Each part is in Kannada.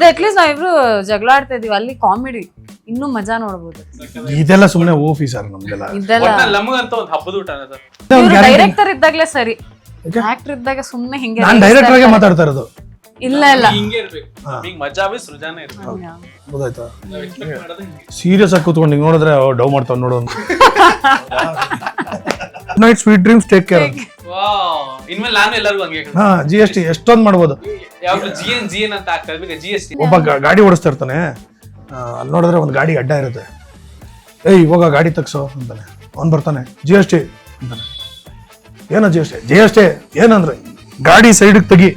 ಅಟ್ಲೀಸ್ಟ್ ನಾವಿಬ್ರು ಜಗಳ ಆಡ್ತಾ ಇದೀವಿ, ಅಲ್ಲಿ ಕಾಮಿಡಿ ಇನ್ನೂ ಮಜಾ ನೋಡ್ಬೋದು. ಇದೆಲ್ಲ ಸುಮ್ಮನೆ ಓಫಿ ಸರ್ ನಮ್ಗೆಲ್ಲ. ಇದೆಲ್ಲ ನಮಗಂತ ಒಂದು ಹಬ್ಬದ ಊಟ ಸರ್. ಡೈರೆಕ್ಟರ್ ಇದ್ದಾಗ್ಲೇ ಸರಿ, ಆಕ್ಟರ್ ಇದ್ದಾಗ ಸುಮ್ನೆ ಹಿಂಗೆ ನಾನು ಡೈರೆಕ್ಟರ್ ಆಗಿ ಮಾತಾಡ್ತಾ ಇರೋದು. ಇಲ್ಲ ಇಲ್ಲ ಹಿಂಗೆ ಇರ್ಬೇಕು, ಈಗ ಮಜಾ ಬಿ ಸೃಜಾನೇ ಇರ್ಬೇಕು. ಗೊತ್ತಾಯ್ತಾ? ನಾವ್ ಎಕ್ಸ್ಪೆಕ್ಟ್ ಮಾಡೋದು ಹಿಂಗೆ. ಸೀರಿಯಸ್ ಆಗಿ ಕೂತ್ಕೊಂಡು ಹಿಂಗ್ ನೋಡಿದ್ರೆ ಡವ್ ಮಾಡ್ತಾವ್ ನೋಡು. Night sweet dreams take care. Wow, ಇನ್ಮೇಲೆ ನಾನು ಎಲ್ಲರಿಗೂ ಹಂಗೆ ಹೇಳ್ತೀನಿ. ಹಾ, GST ಎಷ್ಟೊಂದು ಮಾಡ್ಬೋದು. ಯಾವಾಗ್ಲೂ GN ಅಂತ ಆಗ್ತದೆ, ಈಗ GST. ಒಬ್ಬ ಗಾಡಿ ಓಡಿಸ್ತಾ ಇರ್ತಾನೆ, ಅಲ್ಲಿ ನೋಡಿದ್ರೆ ಒಂದು ಗಾಡಿ ಅಡ್ಡ ಇರುತ್ತೆ. ಏಯ್ ಇವಾಗ ಗಾಡಿ ತಗ್ಸೋ ಅಂತಾನೆ. ಅವ್ನು ಬರ್ತಾನೆ GST ಅಂತಾನೆ. ಏನೋ GST ಏನಂದ್ರೆ ಗಾಡಿ ಸೈಡ್ ತೆಗಿ.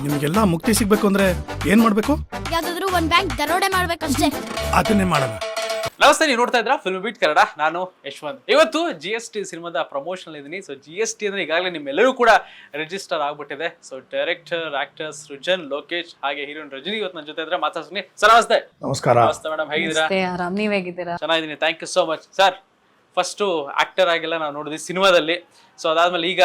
ನಿಮಗೆಲ್ಲ ಮುಕ್ತಿ ಸಿಗ್ಬೇಕು ಅಂದ್ರೆ ಏನ್ ಮಾಡ್ಬೇಕು? ಯಾವ್ದಾದ್ರು ಒಂದ್ ಬ್ಯಾಂಕ್ ದರೋಡೆ ಮಾಡ್ಬೇಕಷ್ಟೇ. ಅದನ್ನೇ ಮಾಡೋಣ. ನಮಸ್ತೆ, ನೀವು ನೋಡ್ತಾ ಇದ್ರ ಫಿಲ್ಮ್ ಬೀಟ್ ಕನ್ನಡ. ನಾನು ಯಶವಂತ್. ಇವತ್ತು GST ಸಿನಿಮಾದ ಪ್ರಮೋಷನ್ ಇದೀನಿ. ಸೊ GST ಅಂದ್ರೆ ಈಗಾಗಲೇ ನಿಮ್ಮೆಲ್ಲರೂ ಕೂಡ ರಿಜಿಸ್ಟರ್ ಆಗ್ಬಿಟ್ಟಿದೆ. So director, actors Srujan, Lokesh ಹಾಗೆ ಹೀರೋಯಿನ್ ರಜನಿ ಇವತ್ತು ನನ್ನ ಜೊತೆ ಇದ್ರೆ ಮಾತಾಡ್ತೀನಿ. ಸರ್ ನಮಸ್ತೆ. ನಮಸ್ಕಾರ. ನಮಸ್ತೆ ಮೇಡಮ್, ಹೇಗಿದ್ದೀರಾ? ಆರಾಮ್, ನೀವ್ ಹೇಗಿದ್ದೀರಾ? ಚೆನ್ನಾಗಿದ್ದೀನಿ, thank you so much. Sir, first actor ಆಗಿಲ್ಲ ನಾವು ನೋಡಿದ್ವಿ ಸಿನಿಮಾದಲ್ಲಿ. ಸೊ ಅದಾದ್ಮೇಲೆ ಈಗ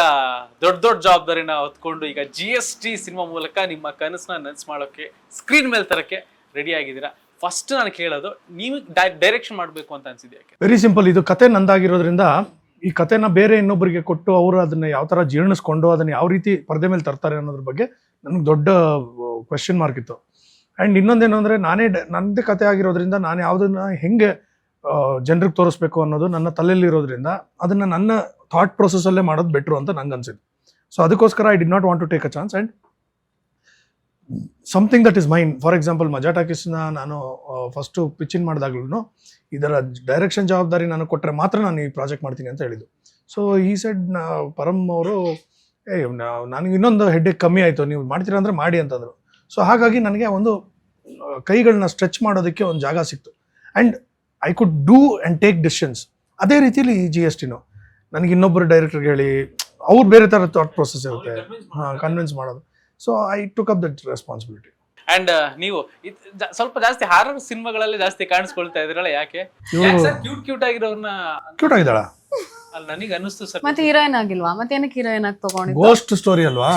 ದೊಡ್ಡ ಜವಾಬ್ದಾರಿನ ಹೊತ್ಕೊಂಡು ಈಗ GST ಸಿನಿಮಾ ಮೂಲಕ ನಿಮ್ಮ ಕನಸನ್ನ ನೆನ್ಸ್ ಮಾಡೋಕೆ, ಸ್ಕ್ರೀನ್ ಮೇಲೆ ತರಕ್ಕೆ ರೆಡಿ ಆಗಿದ್ದೀರಾ. ಫಸ್ಟ್ ನಾನು ಕೇಳೋದು, ನೀವು ಡೈರೆಕ್ಷನ್ ಮಾಡಬೇಕು ಅಂತ ಅನ್ಸಿದ್ಯಾ? Very simple. ಇದು ಕತೆ ನಂದಾಗಿರೋದ್ರಿಂದ ಈ ಕತೆನ ಬೇರೆ ಇನ್ನೊಬ್ಬರಿಗೆ ಕೊಟ್ಟು ಅವರು ಅದನ್ನ ಯಾವ ತರ ಜೀರ್ಣಿಸ್ಕೊಂಡು ಅದನ್ನ ಯಾವ ರೀತಿ ಪರದೆ ಮೇಲೆ ತರ್ತಾರೆ ಅನ್ನೋದ್ರ ಬಗ್ಗೆ ನನಗೆ ದೊಡ್ಡ ಕ್ವೆಶ್ಚನ್ ಮಾರ್ಕ್ ಇತ್ತು. ಆ್ಯಂಡ್ ಇನ್ನೊಂದೇನು ಅಂದರೆ ನನ್ನದೇ ಕತೆ ಆಗಿರೋದ್ರಿಂದ ನಾನು ಯಾವುದನ್ನ ಹೆಂಗೆ ಜನರಿಗೆ ತೋರಿಸ್ಬೇಕು ಅನ್ನೋದು ನನ್ನ ತಲೆಯಲ್ಲಿ ಇರೋದ್ರಿಂದ ಅದನ್ನ ನನ್ನ ಥಾಟ್ ಪ್ರೊಸೆಸ್ಸಲ್ಲೇ ಮಾಡೋದು ಬೆಟ್ರು ಅಂತ ನಂಗೆ ಅನ್ಸಿದ್ದು. ಸೊ ಅದಕ್ಕೋಸ್ಕರ I did not want to take a chance and something that is mine. For example ಮಜಾ ಟಾಕೀಸ್ನ ನಾನು ಫಸ್ಟು ಪಿಚಿನ್ ಮಾಡಿದಾಗ್ಲೂ ಇದರ ಡೈರೆಕ್ಷನ್ ಜವಾಬ್ದಾರಿ ನನಗೆ ಕೊಟ್ಟರೆ ಮಾತ್ರ ನಾನು ಈ ಪ್ರಾಜೆಕ್ಟ್ ಮಾಡ್ತೀನಿ ಅಂತ ಹೇಳಿದ್ದು. ಸೊ ಈ ಸೈಡ್ ಪರಮ್ ಅವರು ನನಗೆ ಇನ್ನೊಂದು ಹೆಡ್ಡೇಕ್ ಕಮ್ಮಿ ಆಯಿತು, ನೀವು ಮಾಡ್ತೀರಾ ಅಂದರೆ ಮಾಡಿ ಅಂತಂದರು. ಸೊ ಹಾಗಾಗಿ ನನಗೆ ಒಂದು ಕೈಗಳನ್ನ ಸ್ಟ್ರೆಚ್ ಮಾಡೋದಕ್ಕೆ ಒಂದು ಜಾಗ ಸಿಕ್ತು and I could do and take decisions. ಅದೇ ರೀತಿಯಲ್ಲಿ ಈ GSTನೂ ನನಗೆ ಇನ್ನೊಬ್ಬರು ಡೈರೆಕ್ಟರ್ಗೆ ಹೇಳಿ ಅವ್ರು ಬೇರೆ ಥರ ಥಾಟ್ ಪ್ರೊಸೆಸ್ ಇರುತ್ತೆ, ಕನ್ವಿನ್ಸ್ ಮಾಡೋದು. So I took up that responsibility. And ನೀವು ಸ್ವಲ್ಪ ಜಾಸ್ತಿ ಹಾರರ್ ಸಿನಿಮಾಗಳಲ್ಲಿ ಜಾಸ್ತಿ ಕಾಣಿಸ್ಕೊಳ್ತಾ ಇದ್ರಲ್ಲ, ಯಾಕೆ ಸರ್? ಕ್ಯೂಟ್ ಆಗಿರೋರ್ನ ಕ್ಯೂಟ್ ಆಗಿದ್ದಾಳ ಅಲ್ಲಿ ನನಗೆ ಅನ್ನಿಸ್ತು ಸರ್. ಮತ್ತೆ ಹೀರೋಯಿನ್ ಆಗಿಲ್ವಾ? ಮತ್ತೆ ಏನಕ್ಕೆ ಹೀರೋಯಿನ್ ಆಗಿ ತಗೊಂಡಿದ್ದು? ಗೋಸ್ಟ್ ಸ್ಟೋರಿ ಅಲ್ವಾ?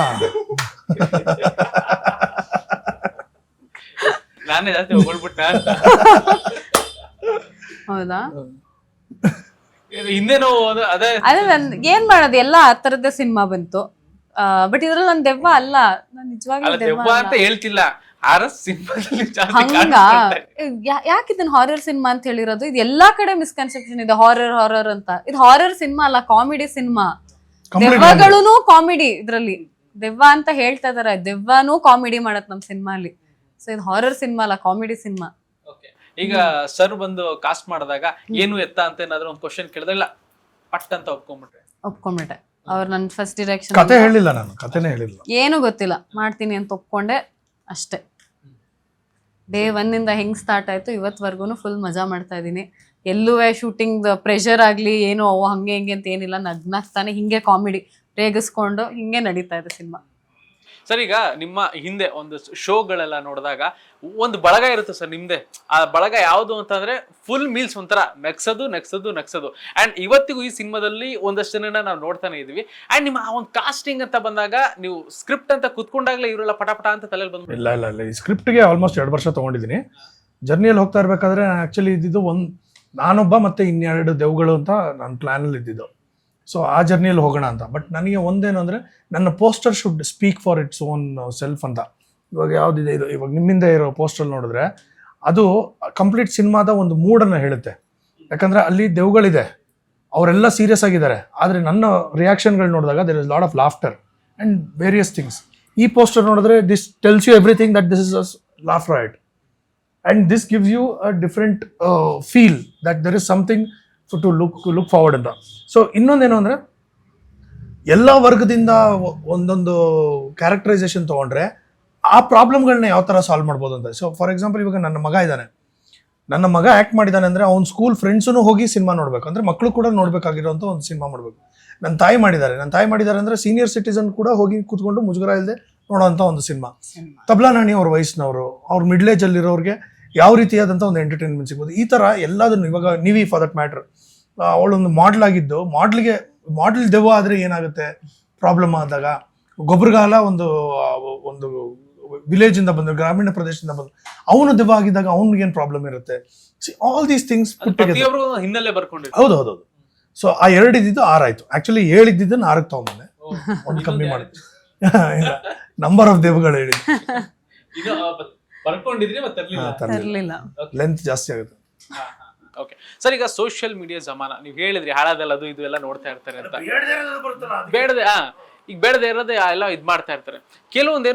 ನಾನೇ ಜಾಸ್ತಿ ಹೊಗಳ್ಬಿಟ್ಟ ಅಂತ. ಹೌದಾ? ಹಿಂದೇನೋ ಅದೇ ಏನ್ ಮಾಡೋದು, ಎಲ್ಲ ಆ ತರದ್ದೇ ಸಿನಿಮಾ ಬಂತು. ಬಟ್ ಇದ್ರಲ್ಲಿ ನನ್ ದೆವ್ವ ಅಲ್ಲ, ನಾನ್ ನಿಜವಾಗ್ಲೂ ದೆವ್ವ ಅಂತ ಹೇಳ್ತಿಲ್ಲ, ಹಾರರ್ ಸಿನಿಮಾದಲ್ಲಿ ಜಾಸ್ತಿ ಹಂಗ ಯಾಕೆ ಇದನ್ನ ಹಾರರ್ ಸಿನಿಮಾ ಅಂತ ಹೇಳಿರೋದು? ಇದು ಎಲ್ಲಾ ಕಡೆ ಮಿಸ್ಕನ್ಸೆಪ್ಷನ್ ಇದೆ, ಹಾರರ್ ಅಂತ. ಇದು ಹಾರರ್ ಸಿನಿಮಾ ಅಲ್ಲ, ಕಾಮಿಡಿ ಸಿನಿಮಾ. ದೆವ್ವಗಳೂನು ಕಾಮಿಡಿ ಇದ್ರಲ್ಲಿ. ದೆವ್ವ ಅಂತ ಹೇಳ್ತಾ ಇದಾರೆ, ದೆವ್ವನೂ ಕಾಮಿಡಿ ಮಾಡತ್ ನಮ್ ಸಿನಿಮಾಲಿ. ಸೊ ಇದು ಹಾರರ್ ಸಿನಿಮಾ ಅಲ್ಲ, ಕಾಮಿಡಿ ಸಿನಿಮಾ. ಈಗ ಸರ್ ಬಂದು ಕಾಸ್ಟ್ ಮಾಡಿದಾಗ ಏನು ಎತ್ತ ಅಂತ ಏನಾದ್ರು ಒಂದು ಕ್ವಶನ್ ಕೇಳಿದ್ರೆ ಪಟ್ ಅಂತ ಒಪ್ಕೊಂಡ್ಬಿಟ್ಟೆ. ಅವ್ರು ನನ್ ಫಸ್ಟ್ ಡಿರೆಕ್ಷನ್ ಕತೆ ಹೇಳಿಲ್ಲ, ನಾನು ಕತೆನೇ ಹೇಳಿಲ್ಲ, ಏನು ಗೊತ್ತಿಲ್ಲ, ಮಾಡ್ತೀನಿ ಅಂತ ಒಪ್ಕೊಂಡೆ ಅಷ್ಟೇ. ಡೇ 1 ಇಂದ ಹೆಂಗ್ ಸ್ಟಾರ್ಟ್ ಆಯ್ತು ಇವತ್ವರೆಗೂ ಫುಲ್ ಮಜಾ ಮಾಡ್ತಾ ಇದೀನಿ. ಎಲ್ಲೂ ಶೂಟಿಂಗ್ ಪ್ರೆಷರ್ ಆಗ್ಲಿ ಏನೋ ಹಂಗೆ ಹಿಂಗೆ ಅಂತ ಏನಿಲ್ಲ, ನಗ್ನಾಗ್ತಾನೆ ಹಿಂಗೆ ಕಾಮಿಡಿ ರೇಗಿಸ್ಕೊಂಡು ಹಿಂಗೆ ನಡೀತಾ ಇದೆ ಸಿನಿಮಾ. ಸರ್, ಈಗ ನಿಮ್ಮ ಹಿಂದೆ ಒಂದು ಶೋಗಳೆಲ್ಲ ನೋಡಿದಾಗ ಒಂದು ಬಳಗ ಇರುತ್ತೆ ಸರ್ ನಿಮ್ದೆ. ಆ ಬಳಗ ಯಾವುದು ಅಂತಂದ್ರೆ ಫುಲ್ ಮೀಲ್ಸ್, ಒಂಥರ ನಗ್ಸೋದು. ಅಂಡ್ ಇವತ್ತಿಗೂ ಈ ಸಿನಿಮಾದಲ್ಲಿ ಒಂದಷ್ಟು ಜನ ನಾವು ನೋಡ್ತಾನೆ ಇದೀವಿ. ಅಂಡ್ ನಿಮ್ಮ ಆ ಒಂದು ಕಾಸ್ಟಿಂಗ್ ಅಂತ ಬಂದಾಗ ನೀವು ಸ್ಕ್ರಿಪ್ಟ್ ಅಂತ ಕುತ್ಕೊಂಡಾಗ್ಲೇ ಇವರೆಲ್ಲ ಪಟ ಅಂತ ತಲೆಯಲ್ಲಿ ಬಂದು ಇಲ್ಲ ಈ ಸ್ಕ್ರಿಪ್ಟ್ಗೆ ಆಲ್ಮೋಸ್ಟ್ 2 ವರ್ಷ ತೊಗೊಂಡಿದ್ದೀನಿ. ಜರ್ನಿಯಲ್ಲಿ ಹೋಗ್ತಾ ಇರ್ಬೇಕಾದ್ರೆ ಆ್ಯಕ್ಚುಲಿ ಇದ್ದಿದ್ದು ನಾನೊಬ್ಬ ಮತ್ತೆ 2 ದೆವ್ಗಳು ಅಂತ ನನ್ನ ಪ್ಲ್ಯಾನಲ್ಲಿ ಇದ್ದಿದ್ದು. ಸೊ ಆ ಜರ್ನಿಯಲ್ಲಿ ಹೋಗೋಣ ಅಂತ. ಬಟ್ ನನಗೆ ಒಂದೇನು ಅಂದರೆ ನನ್ನ poster should speak for its own self ಅಂತ. ಇವಾಗ ಯಾವುದಿದೆ ಇದು, ಇವಾಗ ನಿಮ್ಮಿಂದ ಇರೋ ಪೋಸ್ಟರ್ ನೋಡಿದ್ರೆ ಅದು ಕಂಪ್ಲೀಟ್ ಸಿನಿಮಾದ ಒಂದು ಮೂಡನ್ನು ಹೇಳುತ್ತೆ. ಯಾಕಂದರೆ ಅಲ್ಲಿ ದೆವ್ಗಳಿದೆ, ಅವರೆಲ್ಲ ಸೀರಿಯಸ್ ಆಗಿದ್ದಾರೆ, ಆದರೆ ನನ್ನ ರಿಯಾಕ್ಷನ್ಗಳು ನೋಡಿದಾಗ there is lot of laughter and various things. ಈ ಪೋಸ್ಟರ್ ನೋಡಿದ್ರೆ this tells you everything that this is a laugh riot and this gives you a different feel that there is something to look forward ಅಂತ. ಸೊ ಇನ್ನೊಂದೇನು ಅಂದರೆ ಎಲ್ಲ ವರ್ಗದಿಂದ ಒಂದೊಂದು ಕ್ಯಾರೆಕ್ಟರೈಸೇಷನ್ ತೊಗೊಂಡ್ರೆ ಆ ಪ್ರಾಬ್ಲಮ್ಗಳನ್ನ ಯಾವ ಥರ ಸಾಲ್ವ್ ಮಾಡ್ಬೋದು ಅಂತ. ಸೊ ಫಾರ್ ಎಕ್ಸಾಂಪಲ್ ಇವಾಗ ನನ್ನ ಮಗ ಇದ್ದಾನೆ, ನನ್ನ ಮಗ ಆ್ಯಕ್ಟ್ ಮಾಡಿದ್ದಾನೆ ಅಂದರೆ ಅವ್ನ ಸ್ಕೂಲ್ ಫ್ರೆಂಡ್ಸೂ ಹೋಗಿ ಸಿನಿಮಾ ನೋಡಬೇಕು, ಅಂದರೆ ಮಕ್ಕಳು ಕೂಡ ನೋಡಬೇಕಾಗಿರೋಂಥ ಒಂದು ಸಿನಿಮಾ ಮಾಡಬೇಕು. ನನ್ನ ತಾಯಿ ಮಾಡಿದ್ದಾರೆ ಅಂದರೆ ಸೀನಿಯರ್ ಸಿಟಿಸನ್ ಕೂಡ ಹೋಗಿ ಕೂತ್ಕೊಂಡು ಮುಜುಗರ ಇಲ್ಲದೆ ನೋಡೋವಂಥ ಒಂದು ಸಿನಿಮಾ. ತಬ್ಲಾ ನಾಣಿ ಅವ್ರ ವಯಸ್ಸಿನವರು, ಅವ್ರ ಮಿಡ್ಲ್ ಏಜಲ್ಲಿರೋರಿಗೆ ಯಾವ ರೀತಿಯಾದಂಥ ಒಂದು ಎಂಟರ್ಟೈನ್ಮೆಂಟ್ ಸಿಗ್ಬೋದು. ಈ ಥರ ಎಲ್ಲದನ್ನು ಇವಾಗ ನೀವಿ ಫಾರ್ ದಟ್ ಮ್ಯಾಟ್ರ್ ಅವಳೊಂದು ಮಾಡೆಲ್ ಆಗಿದ್ದು, ಮಾಡೆಲ್ ದೆವ್ವ ಆದರೆ ಏನಾಗುತ್ತೆ ಪ್ರಾಬ್ಲಮ್ ಆದಾಗ, ಗೊಬ್ಬರಗಾಲ ಒಂದು ವಿಲೇಜ್ ಇಂದ ಬಂದ್ರು, ಗ್ರಾಮೀಣ ಪ್ರದೇಶದಿಂದ ಬಂದ್ರು, ಅವನು ದೆವ್ವ ಆಗಿದ್ದಾಗ ಅವ್ನಿಗೆ ಏನ್ ಪ್ರಾಬ್ಲಮ್ ಇರುತ್ತೆ. ಆಲ್ ದೀಸ್ ಥಿಂಗ್ಸ್ ಪ್ರತಿಯೊಬ್ಬರು ಹಿನ್ನೆಲೆ ಬರ್ಕೊಂಡಿರ್ತಾರೆ. ಹೌದು. ಸೊ ಆ 2 ಇದ್ದಿದ್ದು 6 ಆಯ್ತು. ಆಕ್ಚುಲಿ 7 ಇದ್ದಿದ್ದನ್ನು 6ಕ್ಕೆ ತಗೊಂಬಂದೆ, ಒಂದು ಕಮ್ಮಿ ಮಾಡಿದ್ವಿ. ನಂಬರ್ ಆಫ್ ದೆವ್ವಗಳು ಹೇಳಿದ್ವಿ, ಬರ್ಕೊಂಡಿದ್ರಿ ಮತ್ತೆ ಇರ್ಲಿಲ್ಲ. ಲೆಂತ್ ಜಾಸ್ತಿ ಆಗುತ್ತೆ. ಓಕೆ ಸರ್, ಈಗ ಸೋಷಿಯಲ್ ಮೀಡಿಯಾ ಜಮಾನ ನೀವು ಹೇಳಿದ್ರಿ ಹಾಳಾದಲ್ಲ ಅದು ಇದು ಎಲ್ಲ ನೋಡ್ತಾ ಇರ್ತಾರೆ ಅಂತ. ಬೇಡದೆ ಈಗ ಬೇಡದೆ ಇರೋದೇ ಎಲ್ಲ ಇದ್ ಮಾಡ್ತಾ ಇರ್ತಾರೆ.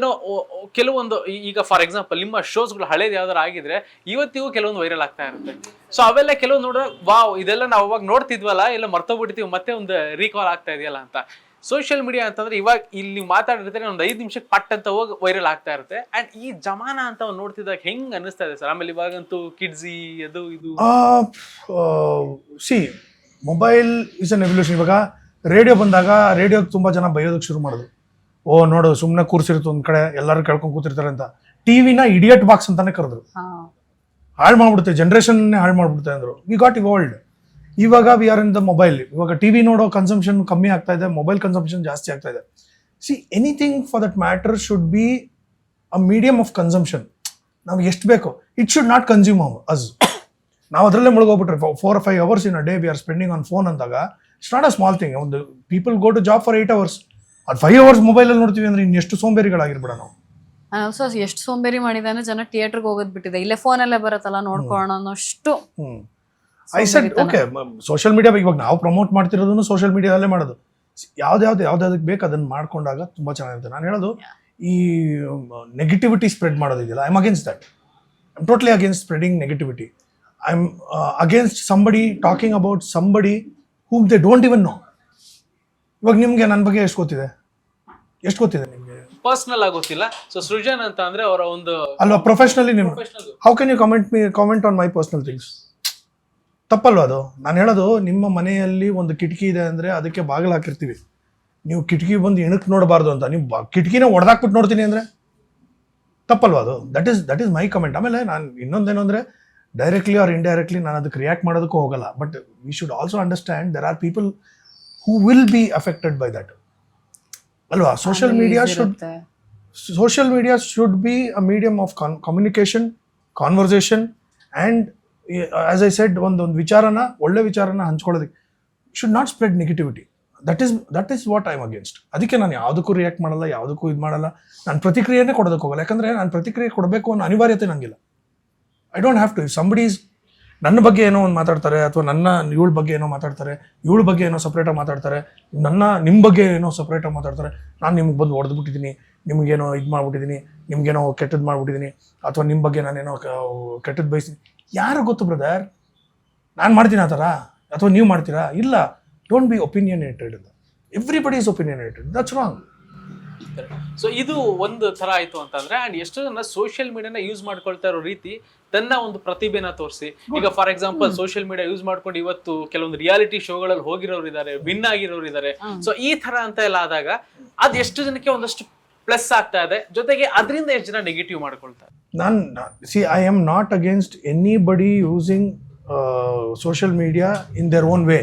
ಕೆಲವೊಂದು ಈಗ ಫಾರ್ ಎಕ್ಸಾಂಪಲ್ ನಿಮ್ಮ ಶೋಸ್ಗಳು ಹಳೇದು ಯಾವ್ದಾರು ಆಗಿದ್ರೆ ಇವತ್ತಿಗೂ ಕೆಲವೊಂದು ವೈರಲ್ ಆಗ್ತಾ ಇರುತ್ತೆ. ಸೊ ಅವೆಲ್ಲ ಕೆಲವೊಂದು ನೋಡಿದ್ರೆ ವಾವ್ ಇದೆಲ್ಲ ನಾವು ಅವಾಗ ನೋಡ್ತಿದ್ವಲ್ಲ, ಎಲ್ಲ ಮರ್ತೋಗ್ಬಿಡ್ತೀವಿ, ಮತ್ತೆ ಒಂದು ರೀಕಾಲ್ ಆಗ್ತಾ ಇದೆಯಲ್ಲ ಅಂತ. ಸೋಷಿಯಲ್ ಮೀಡಿಯಾ ಅಂತಂದ್ರೆ ಇವಾಗ ಇಲ್ಲಿ ನೀವು ಮಾತಾಡಿರ್ತಾರೆ ಒಂದು 5 ನಿಮಿಷಕ್ಕೆ ಪಟ್ ಅಂತ ಹೋಗಿ ವೈರಲ್ ಆಗ್ತಾ ಇರುತ್ತೆ. ಅಂಡ್ ಈ ಜಮಾನ ಅಂತ ನೋಡ್ತಿದ್ದಾಗ ಹೆಂಗ್ ಅನಿಸ್ತಾ ಇದೆ ಸರ್? ಆಮೇಲೆ ಇವಾಗಂತೂ ಕಿಡ್ಸಿ ಅದು ಇದು C mobile is an evolution. ಇವಾಗ ರೇಡಿಯೋ ಬಂದಾಗ ರೇಡಿಯೋಗೆ ತುಂಬ ಜನ ಬೈಯೋದಕ್ಕೆ ಶುರು ಮಾಡಿದ್ರು. ನೋಡು ಸುಮ್ಮನೆ ಕೂರ್ಸಿರುತ್ತೆ ಒಂದ್ ಕಡೆ, ಎಲ್ಲರೂ ಕೇಳ್ಕೊಂಡು ಕೂತಿರ್ತಾರೆ ಅಂತ. ಟಿವಿನ ಇಡಿಯಟ್ ಬಾಕ್ಸ್ ಅಂತಾನೆ ಕರೆದ್ರು. ಹಾಳು ಮಾಡ್ಬಿಡುತ್ತೆ, ಜನರೇಷನ್ನೇ ಹಾಳು ಮಾಡ್ಬಿಡುತ್ತೆ ಅಂದ್ರು. We got evolved. ಇವಾಗ we are in the mobile. ಇವಾಗ ಟಿವಿ ನೋಡೋ ಕನ್ಸಂಪ್ಷನ್ ಕಮ್ಮಿ ಆಗ್ತಾ ಇದೆ, ಮೊಬೈಲ್ ಕನ್ಸಂಪ್ಷನ್ ಜಾಸ್ತಿ ಆಗ್ತಾ ಇದೆ. See anything for that matter should be a medium of consumption. ನಮ್ಗೆ ಎಷ್ಟು ಬೇಕೋ it should not consume us. ನಾವು ಅದರಲ್ಲೇ ಮುಳುಗೋಗ್ಬಿಟ್ರೆ 4 or 5 hours in a day we are spending on phone ಅಂದಾಗ it's not a small thing. ಒಂದು people go to job for 8 hours, ಅದು 5 hours ಮೊಬೈಲಲ್ಲಿ ನೋಡ್ತೀವಿ ಅಂದ್ರೆ ಇನ್ನೆಷ್ಟು ಸೋಂಬೇರಿಗಳಾಗಿರ್ಬಿಡ ನಾವು. ಆಲ್ಸೋ ಎಷ್ಟು ಸೋಂಬೇರಿ ಮಾಡಿದೆ ಅಂದ್ರೆ ಜನ ಥಿಯೇಟರ್ಗೆ ಹೋಗೋದ್ ಬಿಟ್ಟಿದೆ, ಇಲ್ಲೇ ಫೋನಲ್ಲೇ ಬರುತ್ತಲ್ಲ ನೋಡ್ಕೊಳ್ಳೋಣ ಅನ್ನೋಷ್ಟು. I said okay, social media ಇವಾಗ ನಾವು ಪ್ರಮೋಟ್ ಮಾಡ್ತಿರೋದನ್ನು ಸೋಷಿಯಲ್ ಮೀಡಿಯಾದಲ್ಲೇ ಮಾಡೋದು. ಯಾವ್ದಾವ್ದಕ್ಕೆ ಬೇಕು ಅದನ್ನ ಮಾಡ್ಕೊಂಡಾಗ ತುಂಬಾ ಚೆನ್ನಾಗಿರುತ್ತೆ. ನಾನು ಹೇಳೋದು ಈ ನೆಗೆಟಿವಿಟಿ ಸ್ಪ್ರೆಡ್ ಮಾಡೋದಿದೆಯಲ್ಲ, I am against that. I am totally against spreading negativity. I am against somebody talking about somebody whom they don't even know. ಇವಾಗ ನಿಮ್ಗೆ ನನ್ನ ಬಗ್ಗೆ ಎಷ್ಟು ಗೊತ್ತಿದೆ ನಿಮ್ಗೆ? ಪರ್ಸನಲ್ ಆಗಿ ಗೊತ್ತಿಲ್ಲ. ಸೊ ಸೃಜನ್ ಅಂತ ಅಂದ್ರೆ ಅವರ ಒಂದು ಅಲ್ವಾ ಪ್ರೊಫೆಷನಲಿ ನಿಮ್ how can you comment on my personal things? ತಪ್ಪಲ್ವಾ ಅದು? ನಾನು ಹೇಳೋದು, ನಿಮ್ಮ ಮನೆಯಲ್ಲಿ ಒಂದು ಕಿಟಕಿ ಇದೆ ಅಂದ್ರೆ ಅದಕ್ಕೆ ಬಾಗಿಲು ಹಾಕಿರ್ತೀವಿ, ನೀವು ಕಿಟಕಿ ಬಂದು ಇಣಕ್ ನೋಡಬಾರ್ದು ಅಂತ. ನೀವು ಕಿಟಕಿನ ಒಡೆದಾಕ್ಬಿಟ್ಟು ನೋಡ್ತೀನಿ ಅಂದ್ರೆ ತಪ್ಪಲ್ವಾ ಅದು? That is my comment. ಆಮೇಲೆ ನಾನು ಇನ್ನೊಂದೇನು ಅಂದ್ರೆ, ಡೈರೆಕ್ಟ್ಲಿ ಆರ್ ಇಂಡೈರೆಕ್ಟ್ಲಿ ನಾನು ಅದಕ್ಕೆ ರಿಯಾಕ್ಟ್ ಮಾಡೋದಕ್ಕೂ ಹೋಗಲ್ಲ. But we should also understand there are people who will be affected by that ಅಲ್ವಾ? Social media should be a medium of communication, conversation and as I said ಒಂದು ಒಳ್ಳೆ ವಿಚಾರನ ಹಂಚ್ಕೊಳ್ಳೋದಕ್ಕೆ should not spread negativity. That is what I am against. ಅದಕ್ಕೆ ನಾನು ಯಾವುದಕ್ಕೂ ರಿಯಾಕ್ಟ್ ಮಾಡಲ್ಲ, ಯಾವುದಕ್ಕೂ ಇದು ಮಾಡಲ್ಲ. ನಾನು ಪ್ರತಿಕ್ರಿಯೆನೇ ಕೊಡೋದಕ್ಕೆ ಹೋಗಲ್ಲ. ಯಾಕಂದರೆ ನಾನು ಪ್ರತಿಕ್ರಿಯೆ ಕೊಡಬೇಕು ಅನ್ನೋ ಅನಿವಾರ್ಯತೆ ನನಗಿಲ್ಲ. I don't have to. Somebody ನನ್ನ ಬಗ್ಗೆ ಏನೋ ಒಂದು ಮಾತಾಡ್ತಾರೆ, ಅಥವಾ ಇವಳ ಬಗ್ಗೆ ಏನೋ ಮಾತಾಡ್ತಾರೆ, ಇವಳ ಬಗ್ಗೆ ಏನೋ ಸಪ್ರೇಟಾಗಿ ಮಾತಾಡ್ತಾರೆ, ನಿಮ್ಮ ಬಗ್ಗೆ ಏನೋ ಸಪ್ರೇಟಾಗಿ ಮಾತಾಡ್ತಾರೆ, ನಾನು ನಿಮ್ಗೆ ಬಂದು ಹೊಡೆದ್ಬಿಟ್ಟಿದ್ದೀನಿ, ನಿಮಗೇನೋ ಇದು ಮಾಡ್ಬಿಟ್ಟಿದ್ದೀನಿ, ನಿಮ್ಗೇನೋ ಕೆಟ್ಟದ್ದು ಮಾಡ್ಬಿಟ್ಟಿದ್ದೀನಿ, ಅಥವಾ ನಿಮ್ಮ ಬಗ್ಗೆ ನಾನೇನೋ ಕೆಟ್ಟದ್ದು ಬಯಸ್ತೀನಿ. ಯಾರು ಗೊತ್ತು ಬ್ರದರ್? ನಾನು ಮಾಡ್ತೀನಿ ಆ ಥರ, ಅಥವಾ ನೀವು ಮಾಡ್ತೀರಾ? ಇಲ್ಲ. Don't be opinionated. Everybody is opinionated. That's wrong. So ಇದು ಒಂದು ತರ ಆಯ್ತು ಅಂತಂದ್ರೆ, ಅಂಡ್ ಎಷ್ಟು ಜನ ಸೋಷಿಯಲ್ ಮೀಡಿಯಾನ ಯೂಸ್ ಮಾಡ್ಕೊಳ್ತಾ ಇರೋ ರೀತಿ ತನ್ನ ಒಂದು ಪ್ರತಿಭೆನ ತೋರಿಸಿ, ಈಗ for example social media use ಮಾಡ್ಕೊಂಡು ಇವತ್ತು ಕೆಲವೊಂದು ರಿಯಾಲಿಟಿ ಶೋಗಳಲ್ಲಿ ಹೋಗಿರೋರು ಇದ್ದಾರೆ, ವಿನ್ ಆಗಿರೋರು ಇದ್ದಾರೆ. ಸೊ ಈ ತರ ಅಂತ ಎಲ್ಲ ಆದಾಗ ಅದ್ ಎಷ್ಟು ಜನಕ್ಕೆ ಒಂದಷ್ಟು ಪ್ಲಸ್ ಆಗ್ತಾ ಇದೆ, ಜೊತೆಗೆ ಅದರಿಂದ ಎಷ್ಟು ಜನ ನೆಗೆಟಿವ್ ಮಾಡ್ಕೊಳ್ತಾರೆ. I am not against anybody using social media in their own way.